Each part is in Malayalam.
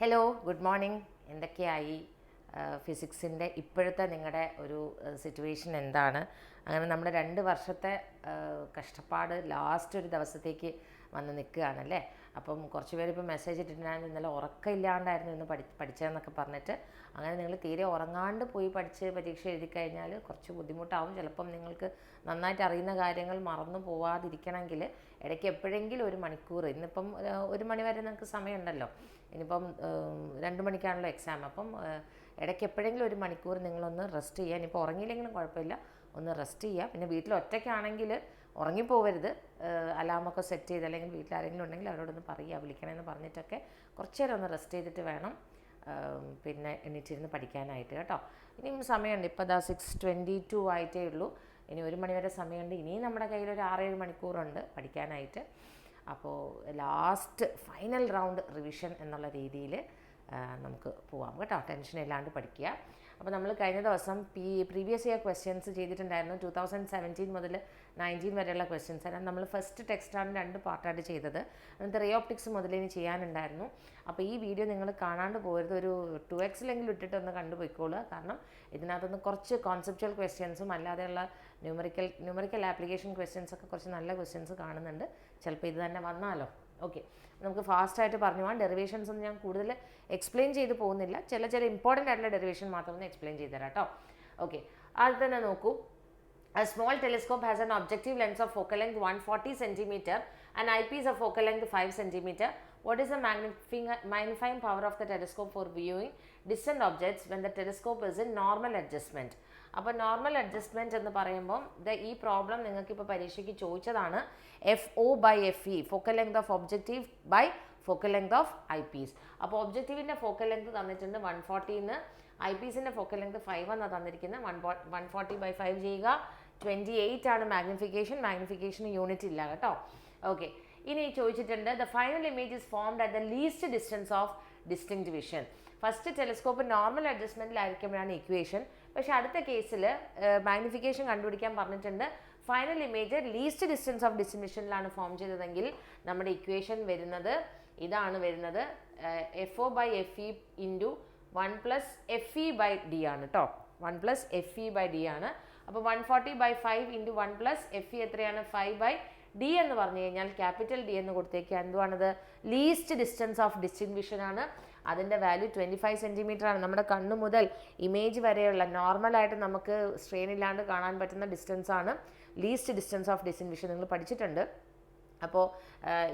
Hello, good morning. എന്തൊക്കെയായി ഫിസിക്സിൻ്റെ ഇപ്പോഴത്തെ നിങ്ങളുടെ ഒരു സിറ്റുവേഷൻ എന്താണ്? അങ്ങനെ നമ്മുടെ 2 വർഷത്തെ കഷ്ടപ്പാട് ലാസ്റ്റ് ഒരു ദിവസത്തേക്ക് വന്ന് നിൽക്കുകയാണല്ലേ. അപ്പം കുറച്ച് പേര് ഇപ്പോൾ മെസ്സേജ് ഇട്ടിട്ടുണ്ടായിരുന്നു, ഇന്നലെ ഉറക്കമില്ലാണ്ടായിരുന്നു ഇന്ന് പഠിച്ചതെന്നൊക്കെ പറഞ്ഞിട്ട്. അങ്ങനെ നിങ്ങൾ തീരെ ഉറങ്ങാണ്ട് പോയി പഠിച്ച് പരീക്ഷ എഴുതി കഴിഞ്ഞാൽ കുറച്ച് ബുദ്ധിമുട്ടാവും. ചിലപ്പം നിങ്ങൾക്ക് നന്നായിട്ട് അറിയുന്ന കാര്യങ്ങൾ മറന്നു പോവാതിരിക്കണമെങ്കിൽ ഇടയ്ക്ക് എപ്പോഴെങ്കിലും ഒരു മണിക്കൂർ, ഇന്നിപ്പം 1 മണി വരെ നിങ്ങൾക്ക് സമയമുണ്ടല്ലോ, ഇനിയിപ്പം 2 മണിക്കാണല്ലോ എക്സാം. അപ്പം ഇടയ്ക്ക് എപ്പോഴെങ്കിലും ഒരു മണിക്കൂർ നിങ്ങളൊന്ന് റെസ്റ്റ് ചെയ്യുക. ഇനിയിപ്പോൾ ഉറങ്ങിയില്ലെങ്കിലും കുഴപ്പമില്ല, ഒന്ന് റെസ്റ്റ് ചെയ്യുക. പിന്നെ വീട്ടിൽ ഒറ്റയ്ക്കാണെങ്കിൽ ഉറങ്ങിപ്പോവരുത്. അലാമൊക്കെ സെറ്റ് ചെയ്ത്, അല്ലെങ്കിൽ വീട്ടിൽ ആരെങ്കിലും ഉണ്ടെങ്കിൽ അവരോടൊന്ന് പറയുക, വിളിക്കണമെന്ന് പറഞ്ഞിട്ടൊക്കെ കുറച്ച് നേരം ഒന്ന് റെസ്റ്റ് ചെയ്തിട്ട് വേണം പിന്നെ എണീറ്റിരുന്ന് പഠിക്കാനായിട്ട് കേട്ടോ. ഇനിയും സമയമുണ്ട്. ഇപ്പോൾ 6:22 ആയിട്ടേ ഉള്ളൂ. ഇനി 1 മണി വരെ സമയമുണ്ട്. ഇനിയും നമ്മുടെ കയ്യിൽ ഒരു 6-7 മണിക്കൂറുണ്ട് പഠിക്കാനായിട്ട്. അപ്പോൾ ലാസ്റ്റ് ഫൈനൽ റൗണ്ട് റിവിഷൻ എന്നുള്ള രീതിയിൽ നമുക്ക് പോവാം കേട്ടോ. ടെൻഷൻ ഇല്ലാണ്ട് പഠിക്കുക. അപ്പോൾ നമ്മൾ കഴിഞ്ഞ ദിവസം പ്രീവിയസ് ഇയർ ക്വസ്റ്റ്യൻസ് ചെയ്തിട്ടുണ്ടായിരുന്നു. 2017 മുതൽ 19 വരെയുള്ള ക്വസ്റ്റ്യൻസ്. അതായത് നമ്മൾ ഫസ്റ്റ് ടെക്സ്റ്റാണ് 2 പാർട്ടായിട്ട് ചെയ്തത്. എന്നിട്ട് റേ ഓപ്റ്റിക്സ് മുതൽ ഇനി ചെയ്യാനുണ്ടായിരുന്നു. അപ്പോൾ ഈ വീഡിയോ നിങ്ങൾ കാണാണ്ട് പോകരുത്. ഒരു 2x ഇട്ടിട്ട് ഒന്ന് കണ്ടുപോയിക്കോളുക. കാരണം ഇതിനകത്തുനിന്ന് കുറച്ച് കോൺസെപ്ച്വൽ ക്വസ്റ്റ്യൻസും അല്ലാതെയുള്ള ന്യൂമറിക്കൽ ആപ്ലിക്കേഷൻ ക്വസ്റ്റ്യൻസൊക്കെ കുറച്ച് നല്ല ക്വസ്റ്റ്യൻസ് കാണുന്നുണ്ട്. ചിലപ്പോൾ ഇത് തന്നെ വന്നാലോ. ഓക്കെ, നമുക്ക് ഫാസ്റ്റായിട്ട് പറഞ്ഞു പോകാം. ഡെറിവേഷൻസ് ഒന്നും ഞാൻ കൂടുതൽ എക്സ്പ്ലെയിൻ ചെയ്ത് പോകുന്നില്ല. ചില ഇമ്പോർട്ടൻ്റ് ആയിട്ടുള്ള ഡെറിവേഷൻ മാത്രം ഒന്ന് എക്സ്പ്ലെയിൻ ചെയ്ത് തരാം കേട്ടോ. ഓക്കെ, അത് തന്നെ നോക്കൂ. A small telescope has an objective lens of focal length 140 cm and eyepiece of focal length 5 cm. What is the magnifying power of the telescope for viewing distant objects when the telescope is in normal adjustment? അപ്പോൾ നോർമൽ അഡ്ജസ്റ്റ്മെൻറ്റ് എന്ന് പറയുമ്പം ഈ പ്രോബ്ലം നിങ്ങൾക്കിപ്പോൾ പരീക്ഷയ്ക്ക് ചോദിച്ചതാണ്. FO/FE, focal length of objective by focal length of eyepiece. അപ്പോൾ ഒബ്ജക്റ്റീവിൻ്റെ ഫോക്കൽ ലെങ്ത് തന്നിട്ടുണ്ട് 140, ഐ പീസിൻ്റെ ഫോക്കൽ ലെങ്ത് 5 എന്നാണ് തന്നിരിക്കുന്നത്. 140/5 ചെയ്യുക, 28 ആണ് മാഗ്നിഫിക്കേഷന് യൂണിറ്റ് ഇല്ല കേട്ടോ. ഓക്കെ, ഇനി ചോദിച്ചിട്ടുണ്ട് the final image is formed at the least distance of distinct vision. First telescope normal അഡ്ജസ്റ്റ്മെൻറ്റിലായിരിക്കുമ്പോഴാണ് ഇക്വേഷൻ. പക്ഷേ അടുത്ത കേസിൽ മാഗ്നിഫിക്കേഷൻ കണ്ടുപിടിക്കാൻ പറഞ്ഞിട്ടുണ്ട്. Final image least distance of distinct വിഷനിലാണ് ഫോം ചെയ്തതെങ്കിൽ നമ്മുടെ ഇക്വേഷൻ വരുന്നത് ഇതാണ് വരുന്നത്. FO/FE ഇൻറ്റു 1+FE/D ആണ് കേട്ടോ. 1+FE/D ആണ്. അപ്പോൾ 140/5 ഇൻറ്റു 1+FE എത്രയാണ്? 5/D എന്ന് പറഞ്ഞു കഴിഞ്ഞാൽ ക്യാപിറ്റൽ D എന്ന് കൊടുത്തേക്കുക. എന്തുവാണത്? Least distance of distinct vision ആണ്. അതിൻ്റെ വാല്യൂ 25 സെൻറ്റിമീറ്റർ ആണ്. നമ്മുടെ കണ്ണ് മുതൽ ഇമേജ് വരെയുള്ള നോർമലായിട്ട് നമുക്ക് സ്ട്രെയിൻ ഇല്ലാണ്ട് കാണാൻ പറ്റുന്ന ഡിസ്റ്റൻസ് ആണ് least distance of distinct vision. നിങ്ങൾ പഠിച്ചിട്ടുണ്ട്. അപ്പോൾ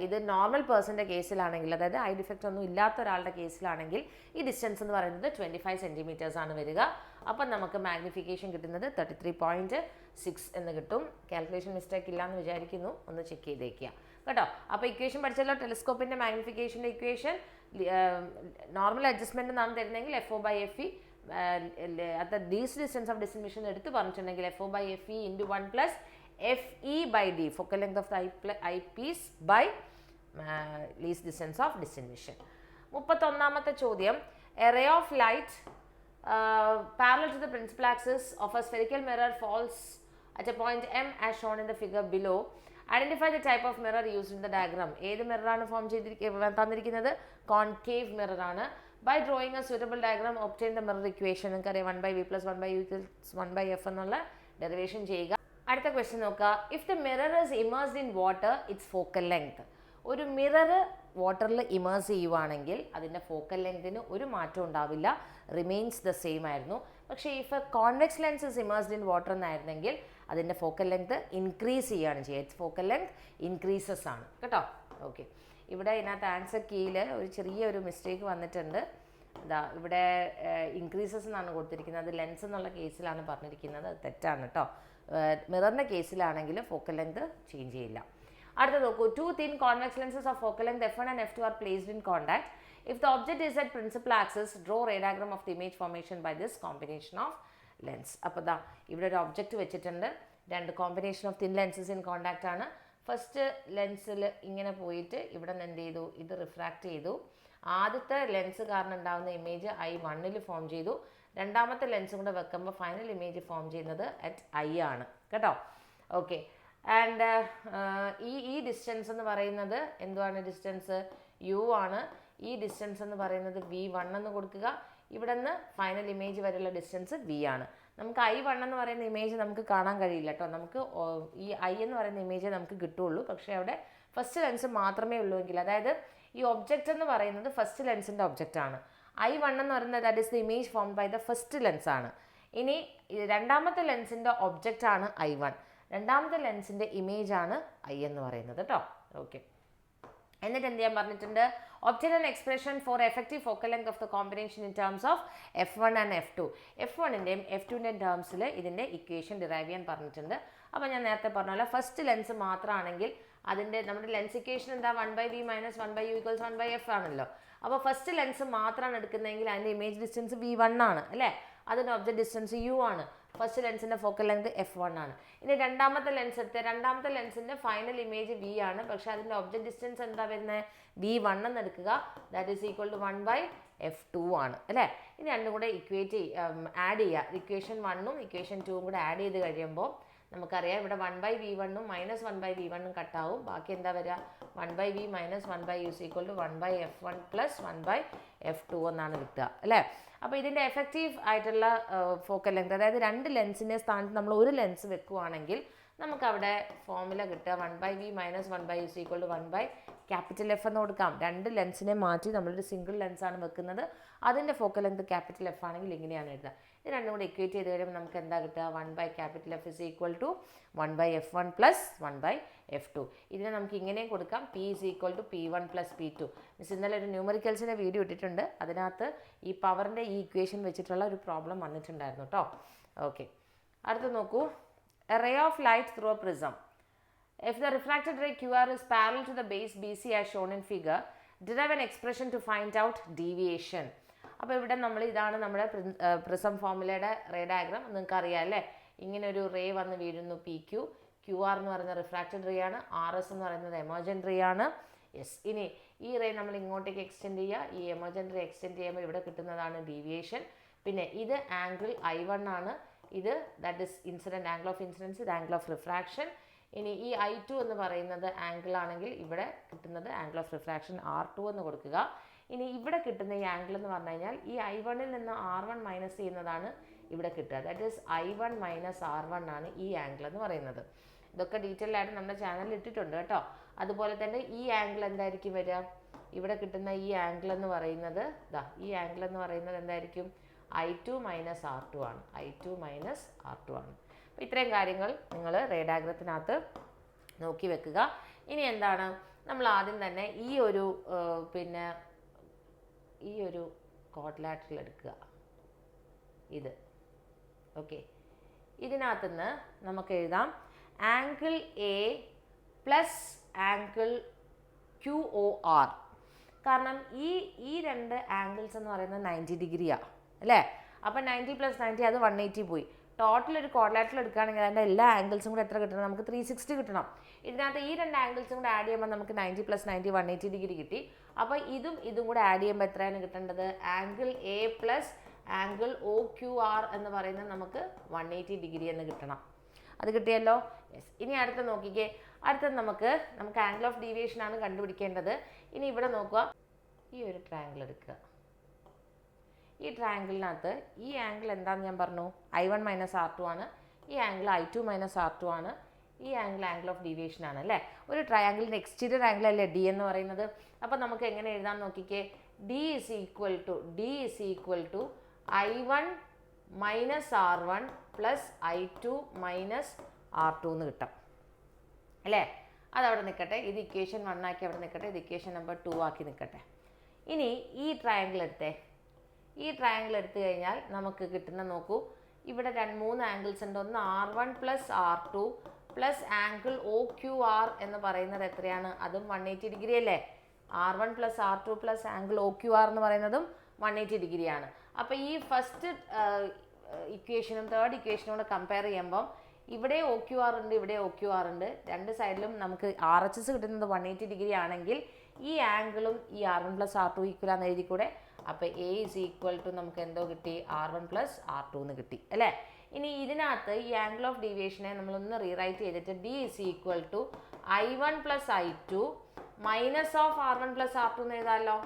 ഇത് നോർമൽ പേഴ്സൻ്റെ കേസിലാണെങ്കിൽ, അതായത് ഐ ഡിഫക്റ്റ് ഒന്നും ഇല്ലാത്ത ഒരാളുടെ കേസിലാണെങ്കിൽ ഈ ഡിസ്റ്റൻസ് എന്ന് പറയുന്നത് 25 സെൻറ്റിമീറ്റേഴ്സ് ആണ് വരിക. അപ്പം നമുക്ക് മാഗ്നിഫിക്കേഷൻ കിട്ടുന്നത് 33.6 എന്ന് കിട്ടും. കാൽക്കുലേഷൻ മിസ്റ്റേക്ക് ഇല്ലയെന്ന് വിചാരിക്കുന്നു, ഒന്ന് ചെക്ക് ചെയ്തേക്കുക കേട്ടോ. അപ്പോൾ ഇക്വേഷൻ പഠിച്ചല്ലോ. ടെലിസ്കോപ്പിൻ്റെ മാഗ്നിഫിക്കേഷൻ്റെ ഇക്വേഷൻ നോർമൽ അഡ്ജസ്റ്റ്മെൻറ്റ് എന്നാണ് തരുന്നതെങ്കിൽ FO/FE at the least distance of distribution എടുത്ത് പറഞ്ഞിട്ടുണ്ടെങ്കിൽ FO/FE into 1+FE/D, focal length of the eyepiece by least distance of distribution. 31ാമത്തെ ചോദ്യം. A ray of light parallel to the principal axis of a spherical mirror falls at a point M as shown in the figure below. Identify the type of mirror used in the diagram. ഏത് മിററാണ് ഫോം തന്നിരിക്കുന്നത്? Concave മിററാണ്. By drawing a suitable diagram, obtain the mirror equation. നിങ്ങൾക്കറിയാം 1/v + 1/u = 1/f എന്നുള്ള ഡെറിവേഷൻ ചെയ്യുക. അടുത്ത ക്വസ്റ്റ്യൻ നോക്കുക. If the mirror is immersed in water, it's focal length. ഒരു മിറർ വാട്ടറിൽ ഇമേഴ്സ് ചെയ്യുവാണെങ്കിൽ അതിൻ്റെ ഫോക്കൽ ലെങ്തിന് ഒരു മാറ്റം ഉണ്ടാവില്ല, റിമെയിൻസ് ദ സെയിം ആയിരുന്നു. പക്ഷേ if a convex lens is immersed in water എന്നായിരുന്നെങ്കിൽ അതിൻ്റെ ഫോക്കൽ ലെങ്ത് ഇൻക്രീസ് ചെയ്യുകയാണ് ചെയ്യുക. ഇറ്റ്സ് ഫോക്കൽ ലെങ്ത് ഇൻക്രീസസ് ആണ് കേട്ടോ. ഓക്കെ, ഇവിടെ ഇതിനകത്ത് ആൻസർ കീയിൽ ഒരു ചെറിയൊരു മിസ്റ്റേക്ക് വന്നിട്ടുണ്ട്. ഇവിടെ ഇൻക്രീസസ് എന്നാണ് കൊടുത്തിരിക്കുന്നത്. അത് ലെൻസ് എന്നുള്ള കേസിലാണ് പറഞ്ഞിരിക്കുന്നത്. അത് തെറ്റാണ് കേട്ടോ. മിററിൻ്റെ കേസിലാണെങ്കിൽ ഫോക്കൽ ലെങ്ത് ചേഞ്ച് ചെയ്യില്ല. അടുത്ത നോക്കൂ. 2 thin convex lenses of focal length f1 and f2 are placed in contact. If the object is at principal axis, draw ray diagram of the image formation by this combination of lens. അപ്പോൾ ഇവിടെ ഒരു ഒബ്ജക്റ്റ് വെച്ചിട്ടുണ്ട്. 2 combination of thin lenses in contact ആണ്. ഫസ്റ്റ് ലെൻസിൽ ഇങ്ങനെ പോയിട്ട് ഇവിടെ നിന്ന് എന്ത് ചെയ്തു? ഇത് റിഫ്രാക്റ്റ് ചെയ്തു. ആദ്യത്തെ ലെൻസ് കാരണം ഉണ്ടാകുന്ന ഇമേജ് I1 ഫോം ചെയ്തു. രണ്ടാമത്തെ ലെൻസും കൂടെ വെക്കുമ്പോൾ ഫൈനൽ ഇമേജ് ഫോം ചെയ്യുന്നത് അറ്റ് I ആണ് കേട്ടോ. ഓക്കെ, ആൻഡ് ഈ ഡിസ്റ്റൻസ് എന്ന് പറയുന്നത് എന്തുവാണ്? ഡിസ്റ്റൻസ് U ആണ്. ഈ ഡിസ്റ്റൻസ് എന്ന് പറയുന്നത് V1 എന്ന് കൊടുക്കുക. ഇവിടെ നിന്ന് ഫൈനൽ ഇമേജ് വരെയുള്ള ഡിസ്റ്റൻസ് V ആണ്. നമുക്ക് I1 എന്ന് പറയുന്ന ഇമേജ് നമുക്ക് കാണാൻ കഴിയില്ല കേട്ടോ. നമുക്ക് ഈ I എന്ന് പറയുന്ന ഇമേജ് നമുക്ക് കിട്ടുള്ളൂ. പക്ഷേ അവിടെ ഫസ്റ്റ് ലെൻസ് മാത്രമേ ഉള്ളൂ എങ്കിൽ, അതായത് ഈ ഒബ്ജക്റ്റ് എന്ന് പറയുന്നത് ഫസ്റ്റ് ലെൻസിൻ്റെ ഒബ്ജക്റ്റ് ആണ്. I1 എന്ന് പറയുന്നത് that is the image form by the first lens ആണ്. ഇനി രണ്ടാമത്തെ ലെൻസിൻ്റെ ഒബ്ജക്റ്റ് ആണ് I1, രണ്ടാമത്തെ ലെൻസിൻ്റെ ഇമേജ് ആണ് I എന്ന് പറയുന്നത് കേട്ടോ. ഓക്കെ, എന്നിട്ട് എന്ത് ചെയ്യാൻ പറഞ്ഞിട്ടുണ്ട്? Obtain an expression for effective focal length of the combination in terms of F1 and F2. F1ൻ്റെയും F2ൻ്റെയും ടേംസിൽ ഇതിൻ്റെ ഇക്വേഷൻ ഡിറൈവ് ചെയ്യാൻ പറഞ്ഞിട്ടുണ്ട്. അപ്പോൾ ഞാൻ നേരത്തെ പറഞ്ഞ പോലെ ഫസ്റ്റ് ലെൻസ് മാത്രമാണെങ്കിൽ അതിൻ്റെ നമ്മുടെ ലെൻസ് ഇക്വേഷൻ എന്താ? 1/v - 1/u = 1/f ആണല്ലോ. അപ്പോൾ ഫസ്റ്റ് ലെൻസ് മാത്രമാണ് എടുക്കുന്നതെങ്കിൽ അതിൻ്റെ ഇമേജ് ഡിസ്റ്റൻസ് V1 ആണ് അല്ലേ, അതിൻ്റെ ഒബ്ജക്റ്റ് ഡിസ്റ്റൻസ് u ആണ്. ഫസ്റ്റ് ലെൻസിൻ്റെ ഫോക്കൽ ലെങ്ത് F1 ആണ്. ഇനി രണ്ടാമത്തെ ലെൻസ് എടുത്ത് രണ്ടാമത്തെ ലെൻസിൻ്റെ ഫൈനൽ ഇമേജ് V ആണ്, പക്ഷേ അതിൻ്റെ ഒബ്ജക്റ്റ് ഡിസ്റ്റൻസ് എന്താ വരുന്നത്? V1 എന്ന് എടുക്കുക. That is equal to 1/f2 ആണ് അല്ലേ. ഇനി രണ്ടും കൂടെ ആഡ് ചെയ്യുക. ഇക്വേഷൻ 1ഉം ഇക്വേഷൻ 2ഉം കൂടെ ആഡ് ചെയ്ത് കഴിയുമ്പോൾ നമുക്കറിയാം ഇവിടെ 1/v1ഉം - 1/v1ഉം കട്ടാവും. ബാക്കി എന്താ വരിക? 1/v - 1/u = 1/f1 + 1/f2 എന്നാണ് കിട്ടുക അല്ലേ. അപ്പോൾ ഇതിൻ്റെ എഫക്റ്റീവ് ആയിട്ടുള്ള ഫോക്കൽ ലെങ്ത്, അതായത് രണ്ട് ലെൻസിൻ്റെ സ്ഥാനത്ത് നമ്മൾ ഒരു ലെൻസ് വെക്കുകയാണെങ്കിൽ നമുക്കവിടെ ഫോർമുല കിട്ടുക 1/v - 1/u = 1/F എന്ന് കൊടുക്കാം. രണ്ട് ലെൻസിനെ മാറ്റി നമ്മളൊരു സിംഗിൾ ലെൻസാണ് വെക്കുന്നത്, അതിൻ്റെ ഫോക്കൽ ലെങ്ത് F ആണെങ്കിൽ ഇങ്ങനെയാണ് എഴുതുക. ഇത് രണ്ടും കൂടി ഇക്വേറ്റ് ചെയ്ത് കഴിയുമ്പോൾ നമുക്ക് എന്താ കിട്ടുക? 1/F = 1/f1 + 1/f2. ഇതിനെ നമുക്ക് ഇങ്ങനെയും കൊടുക്കാം, P = P1 + P2. മിസ് ഇന്നലെ ഒരു ന്യൂമറിക്കൽസിൻ്റെ വീഡിയോ ഇട്ടിട്ടുണ്ട്, അതിനകത്ത് ഈ പവറിൻ്റെ ഈ ഇക്വേഷൻ വെച്ചിട്ടുള്ള ഒരു പ്രോബ്ലം വന്നിട്ടുണ്ടായിരുന്നു കേട്ടോ. ഓക്കെ, അടുത്ത് നോക്കൂ. A ray of light through a prism. If the refracted ray QR is parallel to the base BC as shown in figure, derive an expression to find out deviation. അപ്പോൾ ഇവിടെ ഇതാണ് നമ്മുടെ പ്രിസം ഫോർമുലയുടെ റേ ഡയഗ്രാം. നിങ്ങൾക്ക് അറിയാം അല്ലേ, ഇങ്ങനെ ഒരു റേ വന്ന് വീഴുന്നു PQ. QR എന്ന് പറയുന്നത് റിഫ്രാക്റ്റഡ് റേ ആണ്, RS എന്ന് പറയുന്നത് എമർജൻറ്റ് റേ ആണ്. യെസ്, ഇനി ഈ റേ നമ്മൾ ഇങ്ങോട്ടേക്ക് എക്സ്റ്റെൻഡ് ചെയ്യുക. ഈ എമർജൻറ്റ് റേ എക്സ്റ്റെൻഡ് ചെയ്യുമ്പോൾ ഇവിടെ കിട്ടുന്നതാണ് ഡീവിയേഷൻ. പിന്നെ ഇത് ആംഗിൾ I1 ആണ്, ഇത് that is incident angle of incidence, ഇത് ആംഗിൾ ഓഫ് റിഫ്രാക്ഷൻ. ഇനി ഈ I2 എന്ന് പറയുന്നത് ആംഗിൾ ആണെങ്കിൽ ഇവിടെ കിട്ടുന്നത് ആംഗിൾ ഓഫ് റിഫ്രാക്ഷൻ R2 എന്ന് കൊടുക്കുക. ഇനി ഇവിടെ കിട്ടുന്ന ഈ ആംഗിൾ എന്ന് പറഞ്ഞു കഴിഞ്ഞാൽ ഈ I1ൽ നിന്ന് R1 മൈനസ് ചെയ്യുന്നതാണ് ഇവിടെ കിട്ടുക. ദാറ്റ് ഈസ് I1 - R1 ആണ് ഈ ആംഗിൾ എന്ന് പറയുന്നത്. ഇതൊക്കെ ഡീറ്റെയിൽ ആയിട്ട് നമ്മുടെ ചാനലിൽ ഇട്ടിട്ടുണ്ട് കേട്ടോ. അതുപോലെ തന്നെ ഈ ആംഗിൾ എന്തായിരിക്കും വരിക? ഇവിടെ കിട്ടുന്ന ഈ ആംഗിൾ എന്ന് പറയുന്നത് ഈ ആംഗിൾ എന്ന് പറയുന്നത് എന്തായിരിക്കും? I2 - R2 ആണ്. I2 - R2 ആണ്. അപ്പോൾ ഇത്രയും കാര്യങ്ങൾ നിങ്ങൾ റേ ഡയഗ്രത്തിനകത്ത് നോക്കി വെക്കുക. ഇനി എന്താണ്, നമ്മൾ ആദ്യം തന്നെ ഈ ഒരു ക്വാഡ്രിലാറ്ററൽ എടുക്കുക. ഇത് ഓക്കെ, ഇതിനകത്തുനിന്ന് നമുക്ക് എഴുതാം ആംഗിൾ A + ആംഗിൾ QOR. കാരണം ഈ രണ്ട് ആംഗിൾസ് എന്ന് പറയുന്നത് 90 ഡിഗ്രിയാണ് അല്ലേ. അപ്പം 90 + 90 അത് 180 പോയി. ടോട്ടൽ ഒരു ക്വാഡ്രിലാറ്ററൽ എടുക്കുകയാണെങ്കിൽ അതിൻ്റെ എല്ലാ ആംഗിൾസും കൂടെ എത്ര കിട്ടണം? നമുക്ക് 360 കിട്ടണം. ഇതിനകത്ത് ഈ രണ്ട് ആംഗിൾസും കൂടെ ആഡ് ചെയ്യുമ്പോൾ നമുക്ക് 90 + 90 180 ഡിഗ്രി കിട്ടി. അപ്പോൾ ഇതും കൂടെ ആഡ് ചെയ്യുമ്പോൾ എത്രയാണ് കിട്ടേണ്ടത്? ആംഗിൾ A + ആംഗിൾ OQR എന്ന് പറയുന്നത് നമുക്ക് 180 ഡിഗ്രി എന്ന് കിട്ടണം. അത് കിട്ടിയല്ലോ. യെസ്, ഇനി അടുത്ത് നോക്കിക്കേ. അടുത്തത് നമുക്ക് ആംഗിൾ ഓഫ് ഡീവിയേഷൻ ആണ് കണ്ടുപിടിക്കേണ്ടത്. ഇനി ഇവിടെ നോക്കുക, ഈ ഒരു ട്രയാങ്കിൾ എടുക്കുക. ഈ ട്രയാങ്കിളിനകത്ത് ഈ ആംഗിൾ എന്താണെന്ന് ഞാൻ പറഞ്ഞു, I1 - R2 ആണ്. ഈ ആംഗിൾ I2 - R2 ആണ്. ഈ ആംഗിൾ ഓഫ് ഡീവിയേഷൻ ആണ് അല്ലേ. ഒരു ട്രയാങ്കിളിൻ്റെ എക്സ്റ്റീരിയർ ആംഗിൾ അല്ലേ D എന്ന് പറയുന്നത്. അപ്പോൾ നമുക്ക് എങ്ങനെ എഴുതാൻ നോക്കിക്കേ? D is equal to I1 - R1 + I2 - R2 എന്ന് കിട്ടും അല്ലേ. അതവിടെ നിൽക്കട്ടെ. ഇത് ഇക്വേഷൻ 1 ആക്കി അവിടെ നിൽക്കട്ടെ. ഇത് ഇക്വേഷൻ നമ്പർ 2 ആക്കി നിൽക്കട്ടെ. ഇനി ഈ ട്രയാങ്കിൾ എടുത്തു കഴിഞ്ഞാൽ നമുക്ക് കിട്ടുന്ന നോക്കൂ, ഇവിടെ 3 ആംഗിൾസ് ഉണ്ട്. ഒന്ന് R1 + R2 + ആംഗിൾ OQR എന്ന് പറയുന്നത് എത്രയാണ്? അതും 180 ഡിഗ്രി അല്ലേ. R1 + R2 + ആംഗിൾ OQR എന്ന് പറയുന്നതും 180 ഡിഗ്രിയാണ്. അപ്പോൾ ഈ ഫസ്റ്റ് ഇക്വേഷനും തേർഡ് ഇക്വേഷനും കൂടെ കമ്പയർ ചെയ്യുമ്പം ഇവിടെ OQR ഉണ്ട്, ഇവിടെ OQR ഉണ്ട്. രണ്ട് സൈഡിലും നമുക്ക് RHS കിട്ടുന്നത് 180 ഡിഗ്രി ആണെങ്കിൽ ഈ ആംഗിളും ഈ R1 + R2 ഈക്വൽ ആണെന്ന് എഴുതി കൂടെ. അപ്പോൾ A = നമുക്ക് എന്തോ കിട്ടി? R1 + R2 എന്ന് കിട്ടി അല്ലേ. ഇനി ഇതിനകത്ത് ഈ ആംഗിൾ ഓഫ് ഡീവിയേഷനെ നമ്മളൊന്ന് റീറൈറ്റ് ചെയ്തിട്ട് D = I1 + I2 - R1 + R2 എന്ന് എഴുതാമല്ലോ.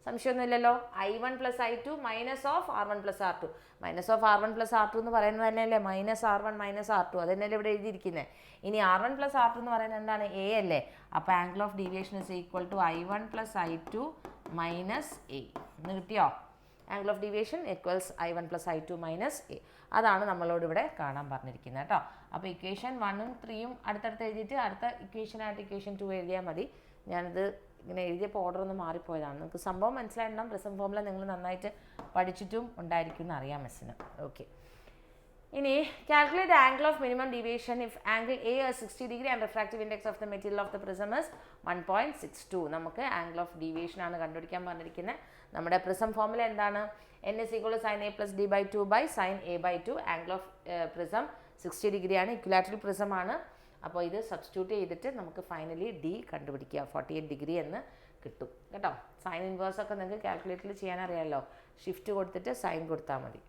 സംശയമൊന്നുമില്ലല്ലോ. I1 + I2 minus of R1 + R2. Minus of R1 + R2 എന്ന് പറയുന്നത് തന്നെയല്ലേ -R1 - R2, അത് തന്നെയല്ലേ ഇവിടെ എഴുതിയിരിക്കുന്നത്. ഇനി R1 + R2 എന്ന് പറയുന്നത് എന്താണ്? A അല്ലേ. അപ്പോൾ angle of deviation is equal to I1 + I2 - A എന്ന് കിട്ടിയോ? Angle of deviation equals I1 + I2 - A. അതാണ് നമ്മളോട് ഇവിടെ കാണാൻ പറഞ്ഞിരിക്കുന്നത് കേട്ടോ. അപ്പോൾ ഇക്വേഷൻ 1ഉം 3ഉം അടുത്തടുത്ത് എഴുതിയിട്ട് അടുത്ത ഇക്വേഷനായിട്ട് ഇക്വേഷൻ 2 എഴുതിയാൽ മതി. ഞാനിത് ഇങ്ങനെ എഴുതിയപ്പോൾ ഓർഡർ ഒന്ന് മാറിപ്പോയതാണ്. നിങ്ങൾക്ക് സംഭവം മനസ്സിലായിട്ടുണ്ടാകും. പ്രിസം ഫോർമുല നിങ്ങൾ നന്നായിട്ട് പഠിച്ചിട്ടും ഉണ്ടായിരിക്കും എന്ന് അറിയാം മിസ്സിന്. ഓക്കെ, ഇനി calculate angle of minimum deviation if angle A is 60 degree and refractive index of the material of the prism is 1.62. നമുക്ക് ആംഗിൾ ഓഫ് ഡീവിയേഷൻ ആണ് കണ്ടുപിടിക്കാൻ പറഞ്ഞിരിക്കുന്നത്. നമ്മുടെ പ്രിസം ഫോർമുല എന്താണ്? N is equal to sin A plus D/2 by sin A/2. Angle of prism 60 degree ആണ്, ഇക്വിലാറ്ററൽ പ്രിസം ആണ്. അപ്പോൾ ഇത് സബ്സ്റ്റിറ്റ്യൂട്ട് ചെയ്തിട്ട് നമുക്ക് ഫൈനലി D കണ്ടുപിടിക്കുക. 48 ഡിഗ്രി എന്ന് കിട്ടും കേട്ടോ. സൈൻ ഇൻവേഴ്സ് ഒക്കെ നിങ്ങൾക്ക് കാൽക്കുലേറ്ററിൽ ചെയ്യാൻ അറിയാമല്ലോ. ഷിഫ്റ്റ് കൊടുത്തിട്ട് സൈൻ കൊടുത്താൽ മതി.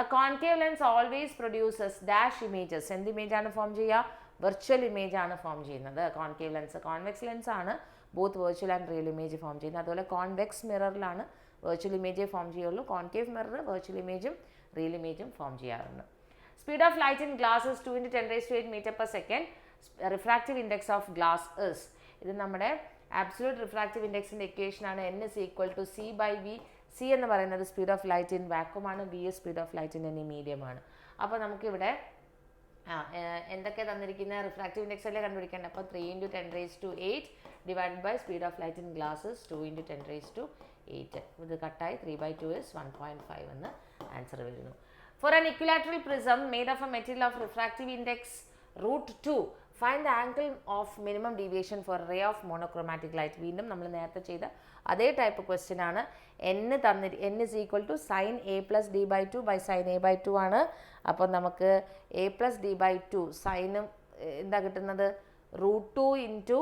A concave lens always produces dash images. എന്ത് ഇമേജ് ആണ് ഫോം ചെയ്യുക? വെർച്വൽ ഇമേജ് ആണ് ഫോം ചെയ്യുന്നത്. കോൺകേവ് ലെൻസ് കോൺവെക്സ് ലെൻസ് ആണ് both virtual and real image form ചെയ്യുന്നത്. അതുപോലെ കോൺവെക്സ് മിററിലാണ് വെർച്വൽ ഇമേജേ ഫോം ചെയ്യുള്ളൂ. കോൺകേവ് മിറർ വെർച്വൽ ഇമേജും റിയൽ ഇമേജും ഫോം ചെയ്യാറുണ്ട്. Speed of light in glass is 2 × 10⁸ m/s. Refractive index of glass is, ഇത് നമ്മുടെ ആബ്സൊല്യൂട്ട് റിഫ്രാക്റ്റീവ് ഇൻഡെക്സിൻ്റെ ഇക്വേഷനാണ്. N is equal to C/V. C എന്ന് പറയുന്നത് speed of light in vacuum ആണ്. V speed of light in any medium ആണ്. അപ്പോൾ നമുക്കിവിടെ എന്തൊക്കെ തന്നിരിക്കുന്ന റിഫ്രാക്റ്റീവ് ഇൻഡെക്സ് അല്ലേ കണ്ടുപിടിക്കേണ്ടത്. അപ്പോൾ 3 × 10⁸ divided by speed of light in glass is 2 × 10⁸. ഇത് കട്ടായി 3/2 is 1.5 എന്ന് ആൻസർ വരുന്നു. For an equilateral prism made of a material of refractive index √2, find the angle of minimum deviation for a ray of monochromatic light. വീണ്ടും നമ്മൾ നേരത്തെ ചെയ്ത അതേ ടൈപ്പ് ക്വസ്റ്റ്യൻ ആണ്. N is equal to sin A plus D/2 by sin A/2 ആണ്. അപ്പോൾ നമുക്ക് A plus D/2 സൈനും എന്താ കിട്ടുന്നത്? √2 ഇൻറ്റു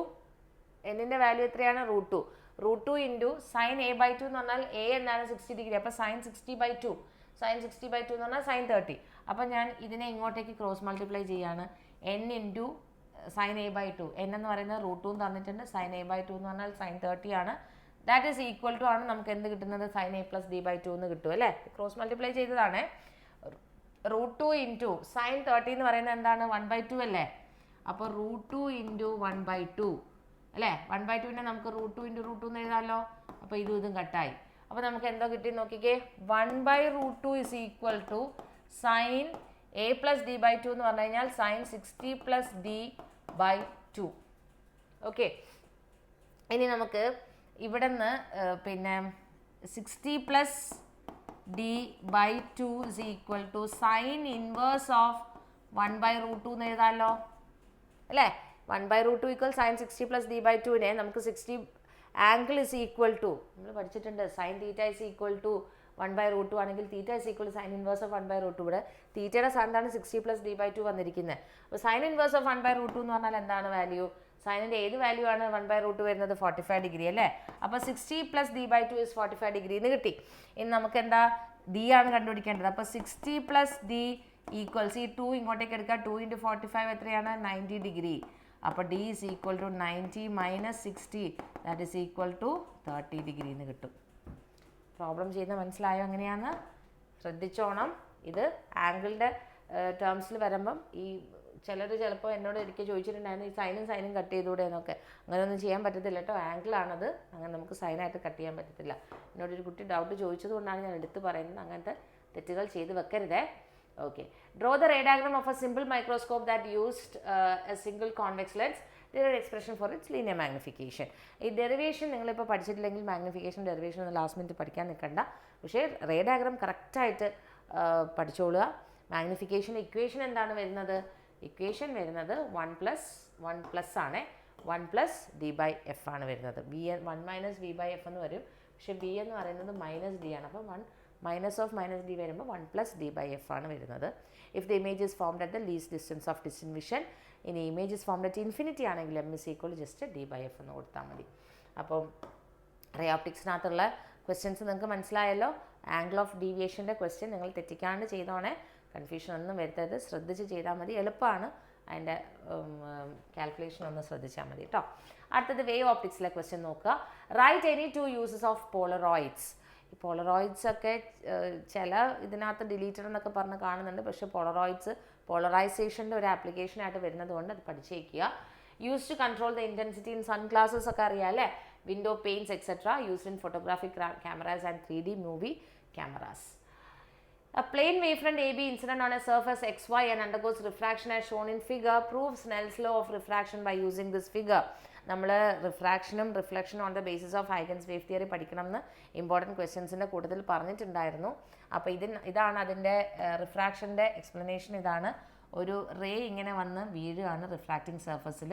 എന്നിൻ്റെ വാല്യൂ എത്രയാണ്? √2 ഇൻറ്റു sin A/2 എന്ന് പറഞ്ഞാൽ A എന്നാണ് 60 ഡിഗ്രി. അപ്പോൾ sin 60/2 എന്ന് പറഞ്ഞാൽ sin 30. അപ്പോൾ ഞാൻ ഇതിനെ ഇങ്ങോട്ടേക്ക് ക്രോസ് മൾട്ടിപ്ലൈ ചെയ്യാണ്. N into sin A/2. N എന്ന് പറയുന്നത് √2 തന്നിട്ടുണ്ട്. sin A/2 എന്ന് പറഞ്ഞാൽ sin 30 ആണ്. ദാറ്റ് ഈസ് ഈക്വൽ ടു ആണ് നമുക്ക് എന്ത് കിട്ടുന്നത്? sin A plus D/2 എന്ന് കിട്ടും അല്ലേ. ക്രോസ് മൾട്ടിപ്ലൈ ചെയ്തതാണ്. √2 ഇൻറ്റു sin 30 എന്ന് പറയുന്നത് എന്താണ്? 1/2 അല്ലേ. അപ്പോൾ √2 ഇൻറ്റു 1/2 അല്ലേ. 1/2നെ നമുക്ക് √2 ഇൻറ്റു √2 എന്ന് എഴുതാമല്ലോ. അപ്പോൾ ഇതും കട്ടായി. അപ്പോൾ നമുക്ക് എന്തോ കിട്ടി നോക്കിക്കേ. 1/√2 is equal to sin A plus D/2 എന്ന് പറഞ്ഞു കഴിഞ്ഞാൽ sin 60 plus D/2. ഓക്കെ, ഇനി നമുക്ക് ഇവിടെ നിന്ന് പിന്നെ 60 plus D/2 is equal to sin inverse of 1/√2 എന്ന് എഴുതാമല്ലോ അല്ലേ. 1/√2 equals sin 60 plus D/2നെ നമുക്ക് 60 ആംഗിൾ ഇസ് ഈക്വൽ ടു നമ്മൾ പഠിച്ചിട്ടുണ്ട്. Sine theta is equal to 1/√2 ആണെങ്കിൽ theta is equal to sine inverse of 1/√2. ഇവിടെ തീറ്റയുടെ സ്ഥാനത്താണ് 60 plus D/2 വന്നിരിക്കുന്നത്. അപ്പോൾ സൈൻ ഇൻവേഴ്സ് ഓഫ് 1/√2 എന്ന് പറഞ്ഞാൽ എന്താണ് വാല്യൂ? സൈനിൻ്റെ ഏത് വാല്യൂ ആണ് 1/√2 വരുന്നത്? 45 ഡിഗ്രി അല്ലേ. അപ്പോൾ 60 plus D/2 is 45 ഡിഗ്രി എന്ന് കിട്ടി. ഇനി നമുക്ക് എന്താ? D ആണ് കണ്ടുപിടിക്കേണ്ടത്. അപ്പോൾ 60 plus D ഈക്വൽസ് ഈ 2 ഇങ്ങോട്ടേക്ക് എടുക്കുക. 2 × 45 എത്രയാണ്? 90 ഡിഗ്രി. അപ്പോൾ D is equal to 90 minus 60, that is equal to 30 degree എന്ന് കിട്ടും. പ്രോബ്ലം ചെയ്യുന്ന മനസ്സിലായോ? അങ്ങനെയാണ്, ശ്രദ്ധിച്ചോണം. ഇത് ആംഗിളിൻ്റെ ടേംസിൽ വരുമ്പം ഈ ചിലപ്പോൾ എന്നോട് ഒരിക്കൽ ചോദിച്ചിട്ടുണ്ടായിരുന്നു ഈ സൈനും കട്ട് ചെയ്തുകൂടെ എന്നൊക്കെ. അങ്ങനെയൊന്നും ചെയ്യാൻ പറ്റത്തില്ല കേട്ടോ. ആംഗിളാണത്, അങ്ങനെ നമുക്ക് സൈനായിട്ട് കട്ട് ചെയ്യാൻ പറ്റത്തില്ല. എന്നോടൊരു കുട്ടി ഡൗട്ട് ചോദിച്ചത് കൊണ്ടാണ് ഞാൻ എടുത്ത് പറയുന്നത്. അങ്ങനത്തെ തെറ്റുകൾ ചെയ്ത് വെക്കരുതേ. Okay, draw the ray diagram of a simple microscope that used a single convex lens. There are expression for its linear magnification. ഈ ഡെറിവേഷൻ നിങ്ങളിപ്പോൾ പഠിച്ചിട്ടില്ലെങ്കിൽ മാഗ്നിഫിക്കേഷൻ ഡെറിവേഷൻ ഒന്ന് ലാസ്റ്റ് മിനിറ്റ് പഠിക്കാൻ നിൽക്കണ്ട. പക്ഷേ റേ ഡയഗ്രാം കറക്റ്റായിട്ട് പഠിച്ചോളുക. മാഗ്നിഫിക്കേഷൻ ഇക്വേഷൻ എന്താണ് വരുന്നത്? ഇക്വേഷൻ വരുന്നത് 1 ആണ്. 1 D/f ആണ് വരുന്നത്. 1 - V/f എന്ന് വരും. പക്ഷേ V എന്ന് പറയുന്നത് -D ആണ്. അപ്പോൾ minus of -D വരുമ്പോൾ 1 D/f ആണ് വരുന്നത്. If the image is formed at the least distance of distinct vision. ഇനി image is formed at infinity ആണെങ്കിൽ M is equal just D/f എന്ന് കൊടുത്താൽ മതി. അപ്പം റേ ഓപ്റ്റിക്സിനകത്തുള്ള ക്വസ്റ്റ്യൻസ് നിങ്ങൾക്ക് മനസ്സിലായല്ലോ. ആംഗിൾ ഓഫ് ഡീവിയേഷൻ്റെ ക്വസ്റ്റ്യൻ നിങ്ങൾ തെറ്റിക്കാണ്ട് ചെയ്തോണേ. കൺഫ്യൂഷൻ ഒന്നും വരുത്തരുത്, ശ്രദ്ധിച്ച് ചെയ്താൽ മതി. എളുപ്പമാണ്, അതിൻ്റെ കാൽക്കുലേഷൻ ഒന്ന് ശ്രദ്ധിച്ചാൽ മതി കേട്ടോ. അടുത്തത് വേവ് ഓപ്റ്റിക്സിലെ ക്വസ്റ്റ്യൻ നോക്കുക. Write any 2 uses of polaroids. ഈ പോളറോയിഡ്സ് ഒക്കെ ചില ഇതിനകത്ത് ഡിലീറ്റഡ് എന്നൊക്കെ പറഞ്ഞ് കാണുന്നുണ്ട്, പക്ഷേ പോളറോയിഡ്സ് പോളറൈസേഷൻ്റെ ഒരു ആപ്ലിക്കേഷനായിട്ട് വരുന്നത് കൊണ്ട് അത് പഠിച്ചേക്കുക. Use to control the intensity in sunglasses ഒക്കെ അറിയാം അല്ലേ, window panes etcetera, used in photographic cameras and 3D movie cameras. A plane wavefront AB incident on a surface XY and undergoes refraction as shown in figure. Prove Snell's law of refraction by using this figure. നമ്മൾ റിഫ്രാക്ഷനും റിഫ്ലക്ഷനും on the basis of Huygens wave theory പഠിക്കണം എന്ന് ഇമ്പോർട്ടൻറ്റ് ക്വസ്റ്റ്യൻസിൻ്റെ കൂട്ടത്തിൽ പറഞ്ഞിട്ടുണ്ടായിരുന്നു. അപ്പോൾ ഇതാണ് അതിൻ്റെ റിഫ്രാക്ഷൻ്റെ എക്സ്പ്ലനേഷൻ. ഇതാണ് ഒരു റേ ഇങ്ങനെ വന്ന് വീഴുകയാണ് റിഫ്രാക്റ്റിംഗ് സർഫസിൽ.